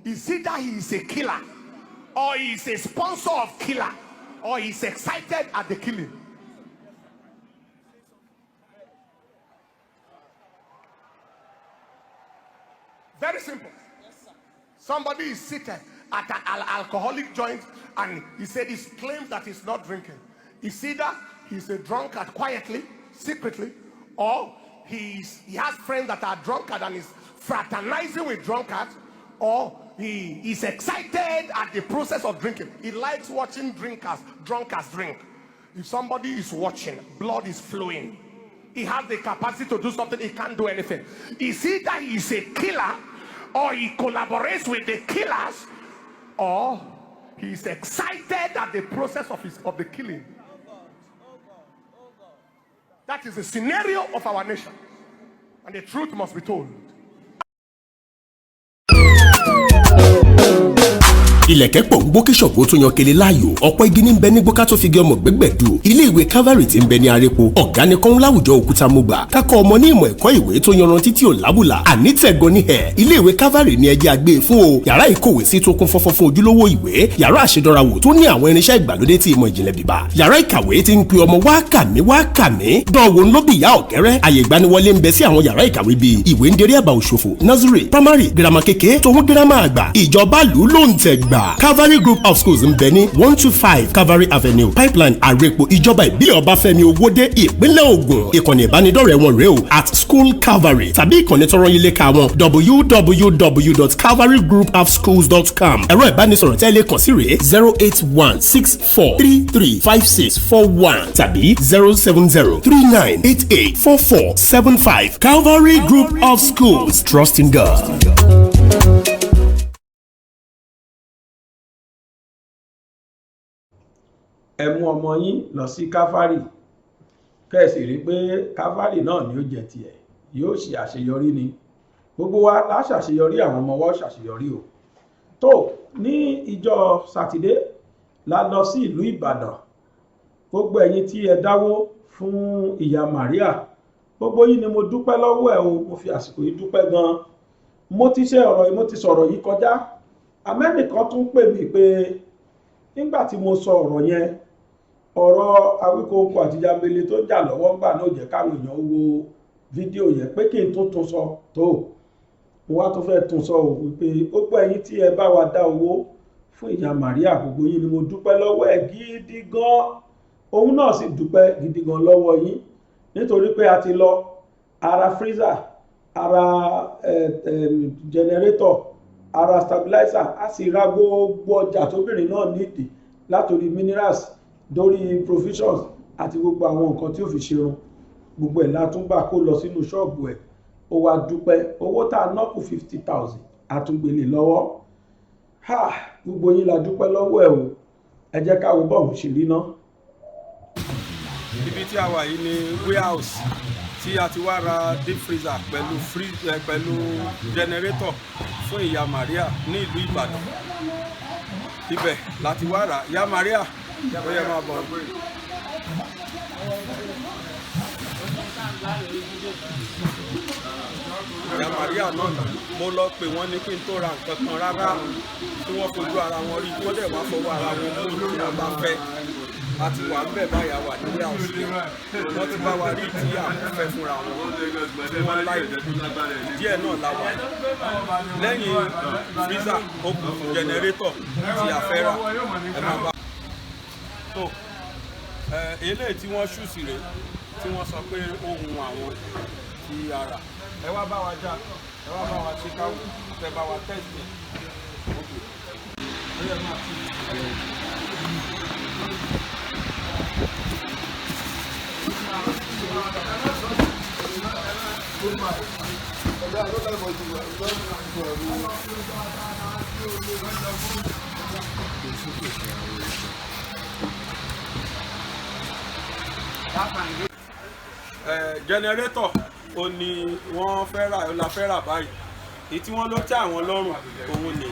it's either he is a killer, or he is a sponsor of killer, or he is excited at the killing. Very simple. Somebody is seated at an alcoholic joint and he said he claims that he's not drinking. It's either he's a drunkard quietly, secretly, or he has friends that are drunkard and is fraternizing with drunkards, or he is excited at the process of drinking. He likes watching drunkards drink. If somebody is watching, blood is flowing, he has the capacity to do something, he can't do anything. It's either he's a killer, or he collaborates with the killers, or he's excited at the process of the killing. That is the scenario of our nation, and the truth must be told. Ilẹ̀kẹ̀ pọ̀ ń gbó kí ṣọ̀gbó tó yan kele láàyò ọ̀pọ̀ igi ní bẹ ní gbóká tó fi gé ọmọ gbẹ́gbẹ̀dù ilé ìwé Calvary tí ń bẹ ní Arepo ọ̀gá ni kọ́ń láwùjọ òkúta mọ́gbà kákọ́ ọmọ ní ìmọ̀ ẹ̀kọ́ ìwé tó yanrantí tí ò lábùlà àní tẹ̀gọ́ ní ẹ̀ ilé ìwé Calvary ní ẹjẹ́ àgbé fún o yàrá ìkówé sí tó kún fọ́fọ́ fún ojúlówó ìwé yàrá àṣedọ́rawò tó ní àwọn irinṣẹ́ ìgbàlódé tí ìmọ̀ ìjìnlẹ̀ bíbá yàrá ìkàwé tí ń pe ọmọ wá kàmí dánwò ńlọ́bì ìyá ọ̀kẹ́rẹ́ àyè ìgbaniwọlé ń bẹ sí àwọn yàrá ìkàwé bíi ìwé ń derí àbá òṣòfò nursery primary girama kékeré tòun girama àgbà ìjọba lù ló ń tẹ̀ gbà Calvary Group of Schools ń bẹ ní 125 Calvary Avenue Pipeline Arepo ìjọba ìbílẹ̀ Ọbáfẹ́mi Owódé ìpínlẹ̀ Ògùn ìkànnì ìbánidọ́rẹ̀ẹ́ wọn rèé o @School Calvary tàbí ìkànnì tọrọ yín léka wọn www.calvarygroupofschools.com ẹ̀rọ ìbánisọ̀rọ̀ tẹ́lẹ̀ kàn sí rèé 08164335641 tàbí 07039884475 Calvary Group of Schools, trust in God. ẹ mú ọmọ yín lọ sí Calvary kẹ́sì rí pé Calvary náà ni ó jẹ tiẹ̀ yóò ṣe àṣeyọrí ni gbogbo wa la ṣàṣeyọrí àwọn ọmọ wa ó ṣàṣeyọrí o tó ní ìjọ sátidé la lọ sí ìlú Ìbàdàn gbogbo ẹ̀yin tí ẹ dáwó fún ìyá Maria gbogbo yín ni mo dúpẹ́ lọ́wọ́ ẹ o mo fi àsìkò yìí dúpẹ́ gan mo ti sọ̀rọ̀ yìí kọjá amẹ́nìkan tún pè mí pé nígbà tí mo sọ ọ̀rọ̀ yẹn ọ̀rọ̀ Awíkóńkó àti Jambele tó jà lọ́wọ́ gbà náà jẹ́ káwọn èèyàn wo fídíò yẹn pé kí n tún sọ tó mo wá tó fẹ́ tún sọ ò wípé gbogbo ẹ̀yin tí ẹ bá wa dá owó fún ìyá Maria. Gbogbo yín ni mo dúpẹ́ lọ́wọ́ ẹ̀ gidi gan. Òun náà sì dúpẹ́ gidi gan lọ́wọ́ yín nítorí pé a ti lọ ara freezer, ara generator, ara stabilizer, a sì ra gbogbo ọjà tóbìnrin náà nídìí látòrí minerals dórí provisions àti gbogbo àwọn nǹkan tí ó fi ṣerun. Gbogbo ẹ̀ látúngbà kó lọ sínú ṣọ́ọ̀bù ẹ̀. Ó wá dúpẹ́ owó tá a ná kù 50,000 àtúngbèlè lọ́wọ́. Gbogbo yín la dúpẹ́ lọ́wọ́ ẹ̀ o. Ẹ jẹ́ ká wo bọ́ọ̀mù ṣe rí ná. Ibi tí a wà yìí ni warehouse tí a ti wá ra deep freezer pẹ̀lú generator fún ìyá Maria ní ìlú Ìbàdàn. Ibẹ̀ láti wá rà. Ìyá Maria ó yẹ máa bọ̀. Ìyá Maria náà mo lọ pè wọ́n ní kí n tó ra nǹkan kan rárá tí wọ́n fojú ara wọn rí wọ́n dẹ̀ wá fọwọ́ ara wọn mú tí a bá fẹ́. A ti wà ń bẹ̀ báyà wà nílé àwùjọ. Wọ́n ti bá wa rí tí a fẹ́ fúnra wọn tí wọ́n láì díẹ̀ náà la wà. Lẹ́yìn freezer ó kù generator tí a fẹ́ rà ẹ máa bá. tó eléyìí tí wọ́n ṣù sí rèé tí wọ́n sọ pé ohun àwọn ti ara ẹ wá bá wa já ẹ wá bá wa ṣe káwọ ẹ bá wa tẹ́sítì generator ó ní wọ́n fẹ́ rà ó la fẹ́ rà báyìí èyí tí wọ́n ló tẹ́ àwọn lọ́rùn òun ni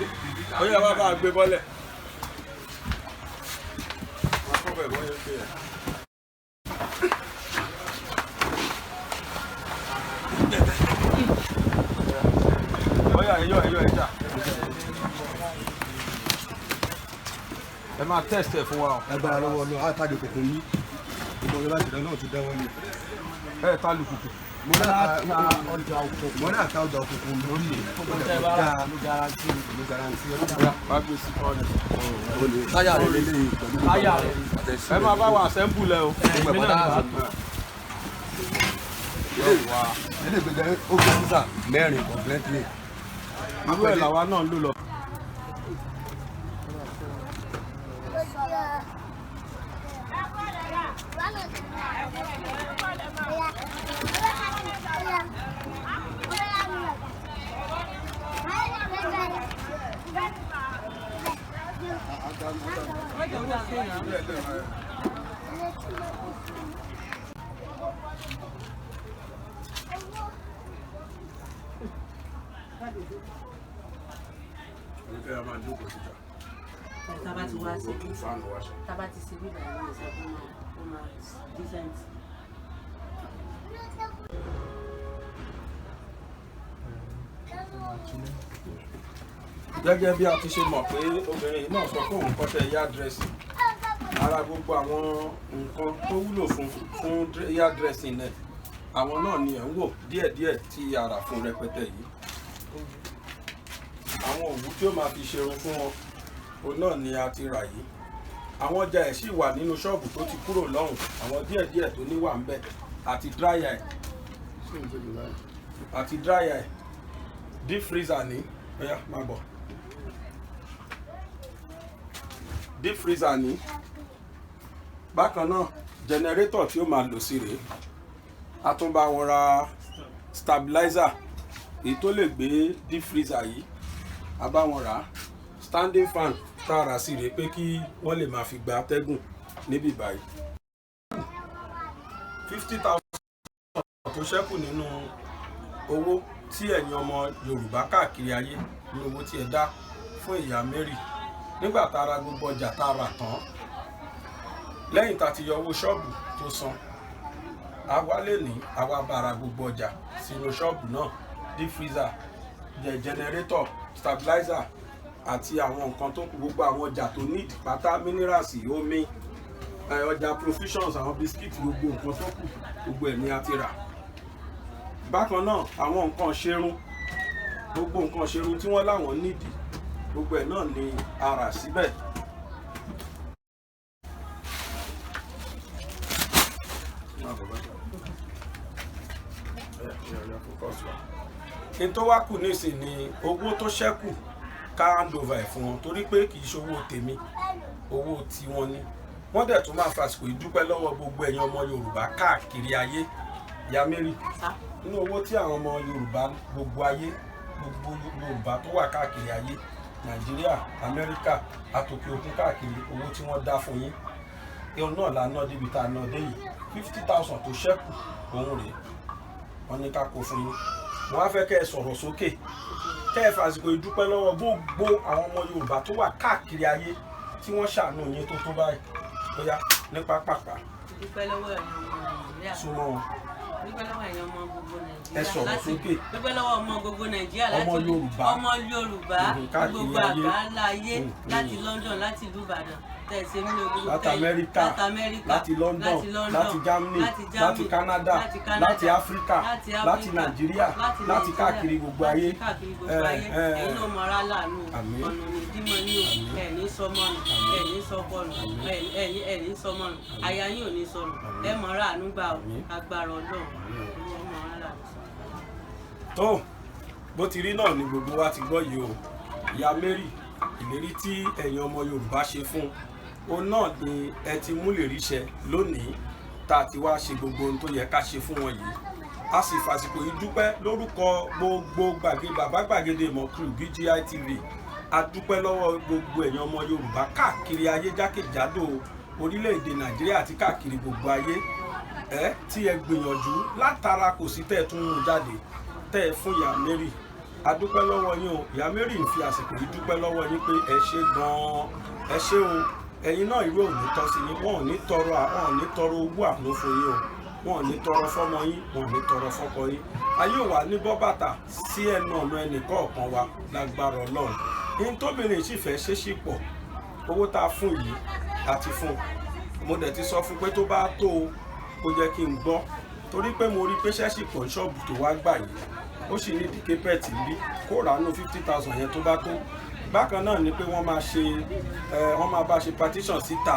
ó yẹ wá bá a gbé bọ́lẹ̀. ẹ máa test ẹ fún wa o. agbára lọ́wọ́ lọ àtàdé kòkòrò yìí ìmọ̀ ìlú láti dáná ti dáwọ́ ni. ẹ ta lùkùkù. mo ní àta ọjà òkùnkùn lórí ló garanti wá gbé sí kọ́ọ̀nù. táyà rẹ lélẹ́yìn pẹ̀lú táyà rẹ. ẹ máa bá wa assemble lẹ o. ilé ìgbẹ́jẹ́ ó gbé sísà mẹ́rin completely. irú ẹ̀ làwa náà ń lò lọ. Tabati civil decent. Gẹ́gẹ́ bí a ti ṣe mọ̀ pé obìnrin náà sọ pé òun kọ́ṣẹ́ yá dírẹ́sì ara gbogbo àwọn nǹkan tó wúlò fún yá dírẹ́sì náà àwọn náà ni ẹ̀ ń wò díẹ̀díẹ̀ tí a rà fún rẹpẹtẹ yìí àwọn òwú tí ó máa fi ṣerun fún wọn òun náà ni a ti rà yìí àwọn ọjà ẹ̀ sì wà nínú ṣọ́ọ̀bù tó ti kúrò lọ́hùn àwọn díẹ̀díẹ̀ tó níwà ń bẹ̀ àti dráyà ẹ̀ deep freezer ní ẹ̀yà máa bọ̀ deep freezer ní bákan náà generator tí ó máa lò sí rèé a tún bá wọn ra stabilizer èyí tó lè gbé deep freezer yìí a bá wọn rà standing fan tá a rà sí rèé pé kí wọ́n lè máa fi gba atẹ́gùn níbí báyìí 50,000 tó ṣẹ́kù nínú owó tí ẹ̀yin ọmọ Yorùbá káàkiri ayé ní owó tí ẹ dá fún ìyá Mary nígbà tá a ra gbogbo ọjà tá a rà tán lẹ́yìn tá a ti yọ owó ṣọ́ọ̀bù tó san a wá lè ní àwa bá ra gbogbo ọjà sínú ṣọ́ọ̀bù náà deep freezer generator stabilizer àti àwọn nǹkan tó kù gbogbo àwọn ọjà tó need pátá minerals omi ọjà provisions àwọn bisikíìtì gbogbo nǹkan tó kù gbogbo ẹ̀ ni a ti rà bákan náà àwọn nǹkan ṣerun gbogbo nǹkan ṣerun tí wọ́n láwọn nídìí gbogbo ẹ̀ náà ni a rà síbẹ̀. kí n tó wá kù nísìn ni owó tó ṣẹ́kù ká hand over ẹ̀ fún wọn torí pé kì í ṣe owó tèmi, owó tiwọn ni. wọ́n dẹ̀ tún máa fàsìkò ìdúpẹ́ lọ́wọ́ gbogbo ẹ̀yin ọmọ Yorùbá káàkiri ayé. Ìyá Mary, nínú owó tí àwọn ọmọ Yorùbá gbogbo ayé, gbogbo Yorùbá tó wà káàkiri ayé, Nàìjíríà, Amẹ́ríkà, àtòkè òkun káàkiri, owó tí wọ́n dá fún yín ìhun náà la ná débi tá a ná dé yìí. 50,000 tó ṣẹ́kù òun rèé, wọ́n ní ká kó fún yín. wọ́n á fẹ́ kẹ́ ẹ sọ̀rọ̀ sókè, kẹ́ ẹ fàsìkò ìdúpẹ́ lọ́wọ́ gbogbo àwọn ọmọ Yorùbá tó wà káàkiri ayé tí wọ́n ṣàánú yín tó báyìí. bóyá ní pápápá dúpẹ́ lọ́wọ́ ẹ̀yin ọmọ Nàìjíríà, súnmọ́ wọn, dúpẹ́ lọ́wọ́ ẹ̀yin ọmọ gbogbo Nàìjíríà, ẹ sọ̀rọ̀ sókè, dúpẹ́ lọ́wọ́ ọmọ gbogbo Nàìjíríà, ọmọ Yorùbá, ọmọ Yorùbá gbogbo àgbáńlá ayé, láti London, láti ìlú Ìbàdàn, tẹ̀sí nínú gbogbo láti Amẹ́ríkà, láti London, láti Germany, láti Canada, láti Áfíríkà, láti Nàìjíríà, láti káàkiri gbogbo ayé. ẹ̀yin náà mọ ara láàánú, ọ̀nà ìdímọ̀ ní o, ẹ̀ ní sọmọ́nù, ẹ̀ ní sọkọnù, ẹ̀ ní sọmọ́nù, aya yín ò ní sọnù, ẹ̀ mọ ara àánú gbà ó, agbára Ọlọ́run. tó bó ti rí náà ni gbogbo wa ti gbọ́ yìí o. Ìyá Mary, ìlérí tí ẹ̀yin ọmọ Yorùbá ṣe fún òun náà ni ẹ ti mú lè ríṣẹ lónìí tá a ti wá ṣe gbogbo ohun tó yẹ ká ṣe fún wọn yìí. a sì fàsìkò yìí dúpẹ́ lórúkọ gbogbo bàbá gbàgede ìmọ̀kùlù BGI TV. a dúpẹ́ lọ́wọ́ gbogbo ẹ̀yin ọmọ Yorùbá káàkiri ayé jákèjádò orílẹ̀-èdè Nàìjíríà àti káàkiri gbogbo ayé tí ẹ gbìyànjú látara kò sí tẹ́ ẹ tún mú jáde tẹ́ ẹ fún Ìyá Mary. a dúpẹ́ lọ́wọ́ yín o. Ìyá Mary ń fi àsìkò yìí dúpẹ́ lọ́wọ́ yín pé ẹ ṣé gan-an, ẹ ṣé o. ẹ̀yin náà irú ò ní tọ́ sí yín, wọn ò ní tọrọ owó àánú fún yín o, wọn ò ní tọrọ fọ́mọ yín, wọn ò ní tọrọ fọ́kọ yín. ayé ò wà ní bọ́ bàtà sí ẹnu ọ̀nà ẹnìkọ̀ọ̀kan wa lágbára Ọlọ́run. ihun tóbìnrin sì fẹ́ ṣe sí pọ̀, owó tá a fún yìí àti fún mo dẹ̀ ti sọ fún pé tó bá tó o kó jẹ́ kí n gbọ́, torí pé mo rí pé ṣẹ́ṣì pọ̀ ní ṣọ́ọ̀bù tó wá gbà yìí, ó sì ní ìdíkẹ́ pẹ́ẹ̀tì bí kó ránú 50,000 yẹn tó bá tó. bákan náà ni pé wọ́n máa bá ṣe partition síta,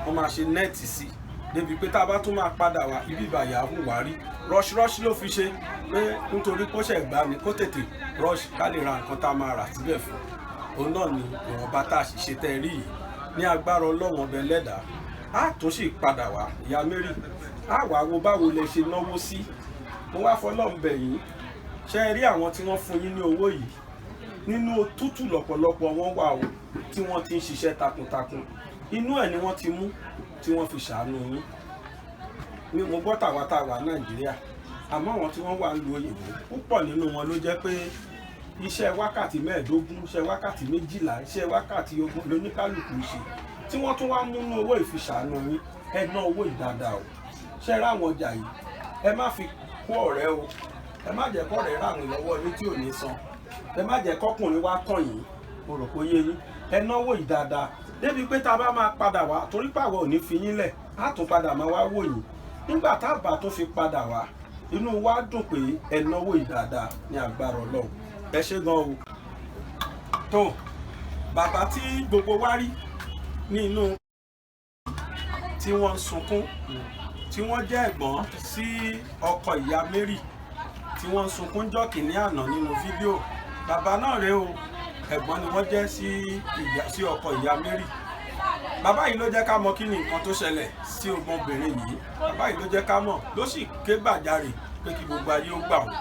wọ́n máa ṣe nẹ́ẹ̀tì sí débi pé tá a bá tún máa padà wá ibi ìbàyà hùwà rí rush ló fi ṣe pé nítorí kó ṣẹ̀ gbá ni kó tètè rush ká lè ra nǹkan tá a máa rà síbẹ̀ fún. òun náà ni ìwọ̀nba tá a sì ṣe tẹ́ rí yìí. ní agbára Ọlọ́run ọbẹ̀ lẹ́dàá á tún sì padà wá. Ìyá Mary, á wàá wo báwo lẹ ṣe náwó sí. mo wá fọlọ́run bẹ̀ yín, ṣe rí àwọn tí wọ́n fún yín ní owó yìí nínú òtútù lọ́pọ̀lọpọ̀ wọn wà o tí wọ́n ti ń ṣiṣẹ́ takuntakun. inú ẹ̀ ni wọ́n ti mú tí wọ́n fi ṣàánú yín. mo gbọ́ tàwa Nàìjíríà, àmọ́ àwọn tí wọ́n wà ń lu òyìnbó púpọ̀ nínú wọn ló jẹ́ pé iṣẹ́ wákàtí 15, iṣẹ́ wákàtí 12, iṣẹ́ wákàtí 20 lóníkálùkù ṣe tí wọ́n tún wá múnú owó ìfiṣàánú yín. ẹ ná owó ìdáadáa o. ṣe rá àwọn ọjà yìí, ẹ má fi kó ọ̀rẹ́ o, ẹ má jẹ́ kọ́rẹ́ ráàrin lọ́wọ́ yín tí ò ní san, ẹ má jẹ́ kọ́kùnrin wá kàn yín, mo rò pé yé yín. ẹ náwó ìdáadáa débi pé tá a bá máa padà wá, torí pàwọ̀ ò ní fi yín lẹ̀, á tún padà máa wá wò yín. nígbà tá a bá tún fi padà wá, inú wa dùn pé ẹ náwó ìdáadáa ní agbára Ọlọ́run. ẹ ṣé gan o. tó bàbá tí gbogbo wa rí ní inú tí wọ́n ń sunkún, tí wọ́n jẹ́ ẹ̀gbọ́n sí ọkọ Ìyá Mary, tí wọ́n ń sunkún jọ́ kìíní àná nínú fídíò. bàbá náà rèé o, ẹ̀gbọ́n ni wọ́n jẹ́ sí ọkọ Ìyá Mary. bàbá yìí ló jẹ́ ká mọ̀ kí ni nǹkan tó ṣẹlẹ̀ sí ọmọbìnrin yìí. bàbá yìí ló jẹ́ ká mọ̀, ló sì ké gbàjarè pé kí gbogbo ayé ó gbà wọ́n.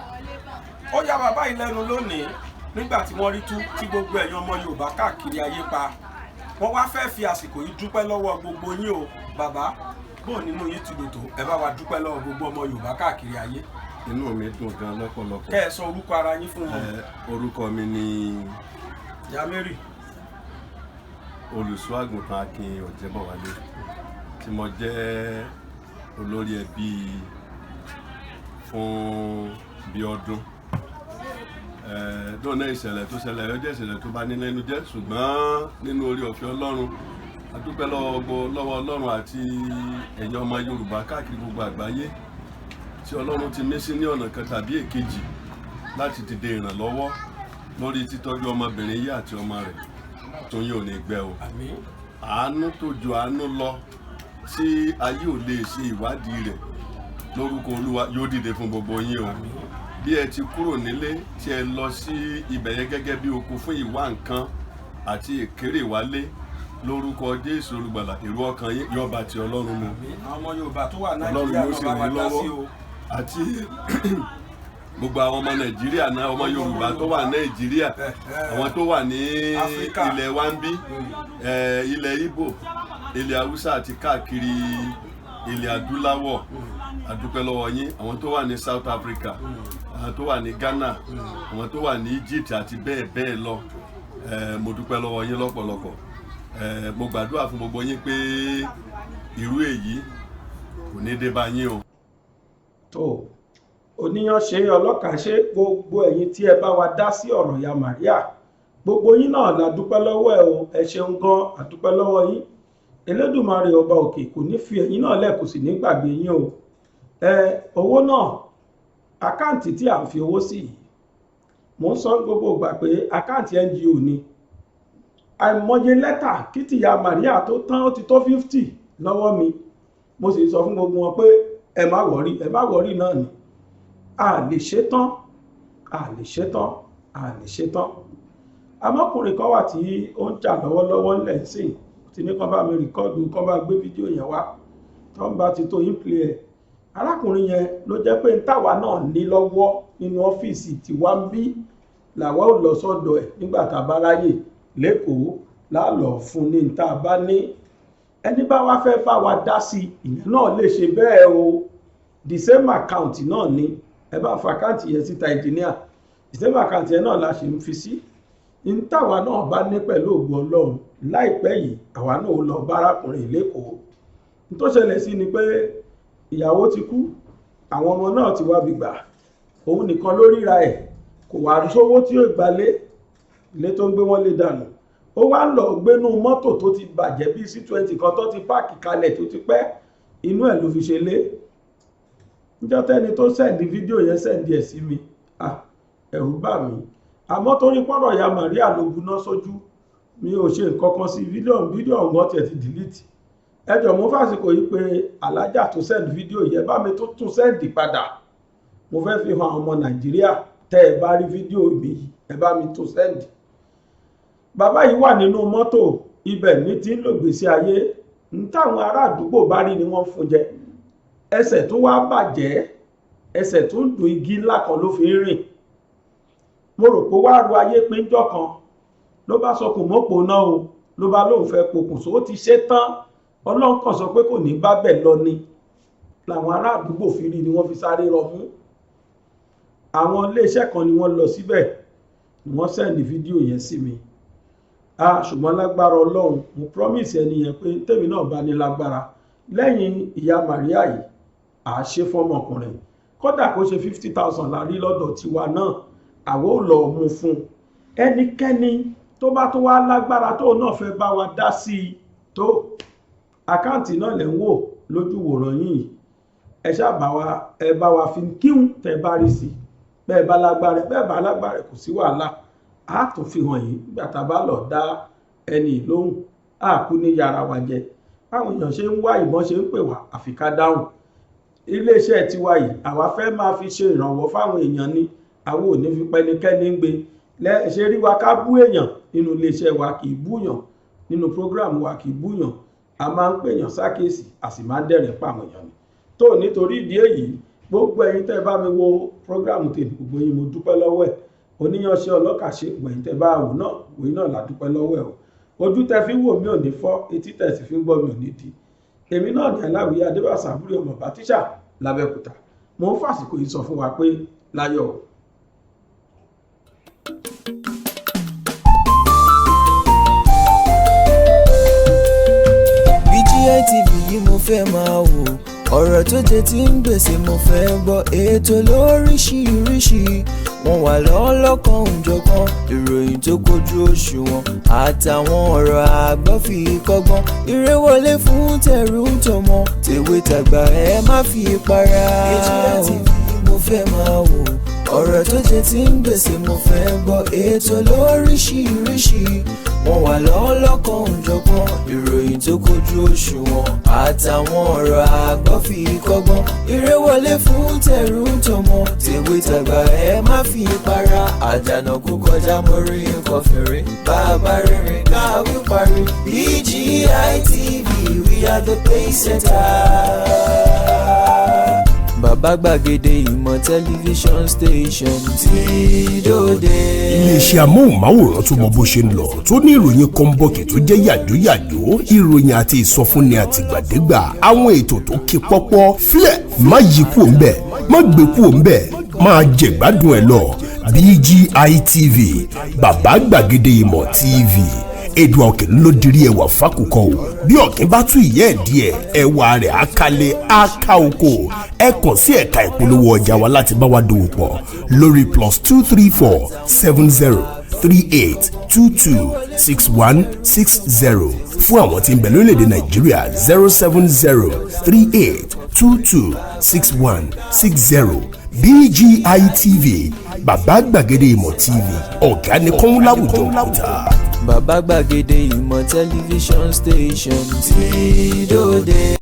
ó yà bàbá yìí lẹ́nu lónìí nígbà tí wọ́n rí tú tí gbogbo ẹ̀yin ọmọ Yorùbá káàkiri ayé pa. wọ́n wá fẹ́ fi àsìkò yìí dúpẹ́ lọ́wọ́ gbogbo yín o. bàbá, bóun nínú yín ti dòtò, ẹ bá wa dúpẹ́ lọ́wọ́ gbogbo ọmọ Yorùbá káàkiri ayé. inú mi dùn gan lọ́pọ̀lọpọ̀. kẹ́ ẹ sọ orúkọ ara yín fún wọn. orúkọ mi ni Ìyá Mary. Olùṣọ́ àgùntàn Akin Ọ̀jẹ́bọ̀wálé, tí mo jẹ́ olórí ẹbí fún bí ọdún. dọ́nà ìṣẹ̀lẹ̀ tó ṣẹlẹ̀ ó jẹ́ ìṣẹ̀lẹ̀ tó bá ní lẹ́nu jẹ́, ṣùgbọ́n nínú orí ọ̀fẹ́ Ọlọ́run, a dúpẹ́ lọ́wọ́ Ọlọ́run àti ẹ̀yin ọmọ Yorùbá káàkiri gbogbo àgbáyé tí Ọlọ́run ti mí sí ní ọ̀nà kan tàbí èkejì láti dìde ìrànlọ́wọ́ lórí títọ́jú ọmọbìnrin yìí àti ọmọ rẹ̀. tó yín ò ní gbẹ o àánú tó ju àánú lọ tí ayé ò lè ṣe ìwádìí rẹ̀ lórúkọ Olúwa yóò dìde fún gbogbo yín o bí ẹ ti kúrò nílé tí ẹ lọ sí ibẹ̀ yẹn gẹ́gẹ́ bí oko fún ìwá nǹkan àti ìkéré wálé lórúkọ Jésù olùgbàlà èrò ọkàn yín yóò bá ti Ọlọ́run mu àwọn Yorùbá tó wà Ọlọ́run Nàìjíríà yóò sì náà bá ràn wa yín dá sí lọ́wọ́ o. àti gbogbo àwọn ọmọ Nàìjíríà náà ọmọ Yorùbá tó wà Nàìjíríà àwọn tó wà ní ilẹ̀ wa ń bí ilẹ̀ Ìgbò ilẹ̀ Haúsá àti káàkiri ilẹ̀ adúláwọ̀ adúpẹ́ lọ́wọ́ yín àwọn tó wà ní South Africa àwọn tó wà ní Ghana àwọn tó wà ní Egypt àti bẹ́ẹ̀ bẹ́ẹ̀ lọ mo dúpẹ́ lọ́wọ́ yín lọ́pọ̀lọpọ̀ mo gbàdúrà fún gbogbo yín pé irú èyí kò ní dé bá yín o. tó oníyan ṣe ọlọ́kà ṣe gbogbo ẹ̀yin tí ẹ bá wa dá sí ọ̀rọ̀ ìyá Maria gbogbo yín náà la dúpẹ́ lọ́wọ́ ẹ o ẹ ṣeun gan àdúpẹ́ lọ́wọ́ yín Elédùmarè ọba òkè kò ní fi ẹ̀yin náà lẹ̀ kò sì ní gbàgbé yín o owó náà àkáǹtì tí à ń fi owó sí yìí mo ń sọ gbogbo ìgbà pé àkáǹtì NGO ni àìmọye lẹ́tà kí tìyá Maria tó tán ó ti tó 50 lọ́wọ́ mi mo sì sọ fún gbogbo wọn pé ẹ má wọrí náà ni a lè ṣetán amọ́kùnrin kan wà tí ó ń jà lọ́wọ́lọ́wọ́ ńlẹ̀ sí ti ní kán bá mi rìkọ́dù kán bá gbé fídíò yẹn wá tó ń bá ti tó yín play ẹ̀ arákùnrin yẹn ló jẹ́ pé táwa náà ní lọ́wọ́ nínú ọ́fíìsì tí wá ń bí làwa ò lọ sọ́dọ̀ ẹ̀ nígbà tá a bá ráyè lẹ́kọ̀ọ́ lálọ́ fún ní tá a bá ní ẹni bá wá fẹ́ bá wa dá sí ìyẹn náà lè ṣe bẹ́ẹ̀ o the same account náà ni ẹ bá fa account yẹn síta engineer the same account yẹn náà la ṣe ń fi sí ní táwa náà bá ní pẹ̀lú ògo Ọlọ́run láìpẹ́ yìí àwa náà ó lọ bá arákùnrin lẹ́kọ̀ọ́ ní tó ṣẹlẹ̀ sí ni pé ìyàwó ti kú àwọn ọmọ náà ti wá gbígbà òun nìkan ló ríra ẹ̀ kò wá sówó tí ó gbalé ilé tó ń gbé wọ́n lé dànù ó wá lọ gbénú mọ́tò tó ti bàjẹ́ bí C20 kan tó ti páàkì kalẹ̀ tó ti pẹ́ inú ẹ̀ ló fi ṣe lé níjọ́ tẹ́ni tó sẹ́ndì fídíò yẹn sẹ́ndì ẹ̀ sí mi ẹ̀rù bà mí àmọ́ torí pọ́nrọ̀ ìyá Maria ló buná sójú mi ò ṣe nǹkan kan sí fídíò ọ̀gbọ́n tiẹ̀ ti dìlítì ẹjọ́ mo fásitì yìí pé alájà tó sẹ́ndì fídíò yẹn bá mi tó tún sẹ́ndì padà mo fẹ́ fi hàn ọmọ Nàìjíríà tẹ́ ẹ bá rí fídíò mi ẹ bá mi tó sẹ́ndì bàbá yìí wà nínú mọ́tò ibẹ̀ ní tí ń lò gbèsè ayé ń táwọn ará àdúgbò bá rí ni wọ́n fún jẹ ẹsẹ̀ tó wá bàjẹ́ ẹsẹ̀ tó ń dùn igi ńlá kan ló fi ń rìn mo rò pé wá ru ayé péjọ kan ló bá sọ kò mọ́pò náà o ló bá lóun fẹ́ pokùnso ó ti ṣe tán Ọlọ́run kàn sọ pé kò ní bá bẹ̀ lọ ni làwọn ará àdúgbò fi rí ni wọ́n fi sáré rọmú àwọn iléeṣẹ́ kan ni wọ́n lọ síbẹ̀ ni wọ́n sẹ́ndì fídíò yẹn sí mi ṣùgbọ́n lágbára Ọlọ́run mo promise ẹni yẹn pé tèmi náà bá ní lágbára lẹ́yìn ìyá Maria yìí ṣe fọ́mọkùnrin kódà kó ṣe 50,000 la rí lọ́dọ̀ tiwa náà àwọn ò lọ mú fún ẹnikẹ́ni tó bá tó wá lágbára tó náà fẹ́ bá wa dá sí i tó àkáǹtì náà lẹ́ ń wò lójú wòran yìí ẹ bá wa fi kíhun tẹ́ bá rí sí bẹ́ẹ̀ bá lágbára kò sí wàhálà a tún fi hàn yìí nígbà tá a bá lọ dá ẹni lóhùn a kú ní yàrá wa jẹ báwọn èèyàn ṣe ń wá ìbọn ṣe ń pè wá àfi ká dáhùn iléeṣẹ́ tiwa yìí àwa fẹ́ máa fi ṣe ìrànwọ́ fáwọn èèyàn ní àwọn ò ní fi pẹ́nikẹ́ni ń gbé ṣe rí wa ká bú èèyàn nínú iléeṣẹ́ wa kì í búyàn nínú prógráàmù wa kì í búyàn a máa ń pèèyàn sákèsì a sì máa ń dẹ̀rẹ̀ pàwọn èèyàn ni tó nítorí ìdí èyí gbogbo ẹ̀yin tẹ́ bá mi wo prógráàmù tèmi gbogbo yín mo dúpẹ́ lọ́wọ́ ẹ̀ oníyanṣẹ́ ọlọ́kàṣe gbẹ̀yìn tẹ́ bá wò náà wòye náà la dúpẹ́ lọ́wọ́ ẹ̀ o ojú tẹ́ fi wò mí ò ní fọ́ etí tẹ́ sì fi ń gbọ́ mi ò ní di èmi náà ní Aláwìyé Adébàṣà àbúrò ọmọ Bàtíṣà l'Abẹ́òkúta mo ń fàsìkò yìí sọ fún wa pé láyọ̀. BGI TV yìí mo fẹ́ máa wò ọ̀rọ̀ tó jẹ tí ń gbèsè mo fẹ́ gbọ́ ètò lóríṣiríṣi wọ́n wà lọ́lọ́kan òjọ̀kan ìròyìn tó kojú òṣùwọ̀n àtàwọn ọ̀rọ̀ àgbọ́ fi kọ́gbọ́n eré wọlé fún tẹ̀rù tọmọ tèwe tàgbà ẹ má fi para. BGI TV mo fẹ́ máa wò ọ̀rọ̀ tó jẹ tí ń gbèsè mo fẹ́ gbọ́ ètò lóríṣiríṣi wọ́n wà wà lọ́lọ́kan òjọ̀kan ìròyìn tó kojú òṣùwọ̀n àtàwọn ọ̀rọ̀ àgbọ́ fi kọ́gbọ́n eré wọlé fún tẹ̀rù tọmọ tèwe tàgbà ẹ má fi para àdànà kó kọjá mọ́rí nǹkan fèrè bàbá rìnrìn káwí parí BGI TV we are the pace setters. Bàbá Gbàgede ìmọ̀ tẹlifíṣọ̀n station tí dòde. Iléeṣẹ́ amóhùnmáwòrán tó mọ bó ṣe ń lọ tó ní ìròyìn kọ́ńbọ̀kì tó jẹ́ yàjóyàjó ìròyìn àti ìsọfúnni àtìgbàdégbà àwọn ètò tó ké pọ́pọ́ flẹ̀ má yí kúò ń bẹ̀ má gbé kúò ń bẹ̀ máa jẹ̀gbádùn ẹ̀ lọ BGI TV Bàbá Gbàgede ìmọ̀ TV èdè ọ̀kìn ló dirí ẹwà fákòkò o bí ọ̀kìn bá tú ìyẹ́ ẹ̀ díẹ̀ ẹwà rẹ̀ àkàlẹ̀ àkà oko ẹ kàn sí ẹ̀ka ìpolówó ọjà wa láti bá wa dòwò pọ̀ lórí +234 70 38 22 6160 fún àwọn tí ń bẹ lórílẹ̀‐èdè Nàìjíríà 070 38 22 6160 BGI TV Bàbá Gbàgede ìmọ̀ TV ọ̀gá ni kọ́ń láwùjọ òkúta. Bàbá Gbàgede ìmọ̀ tẹlifíṣọ̀n station tí dòde.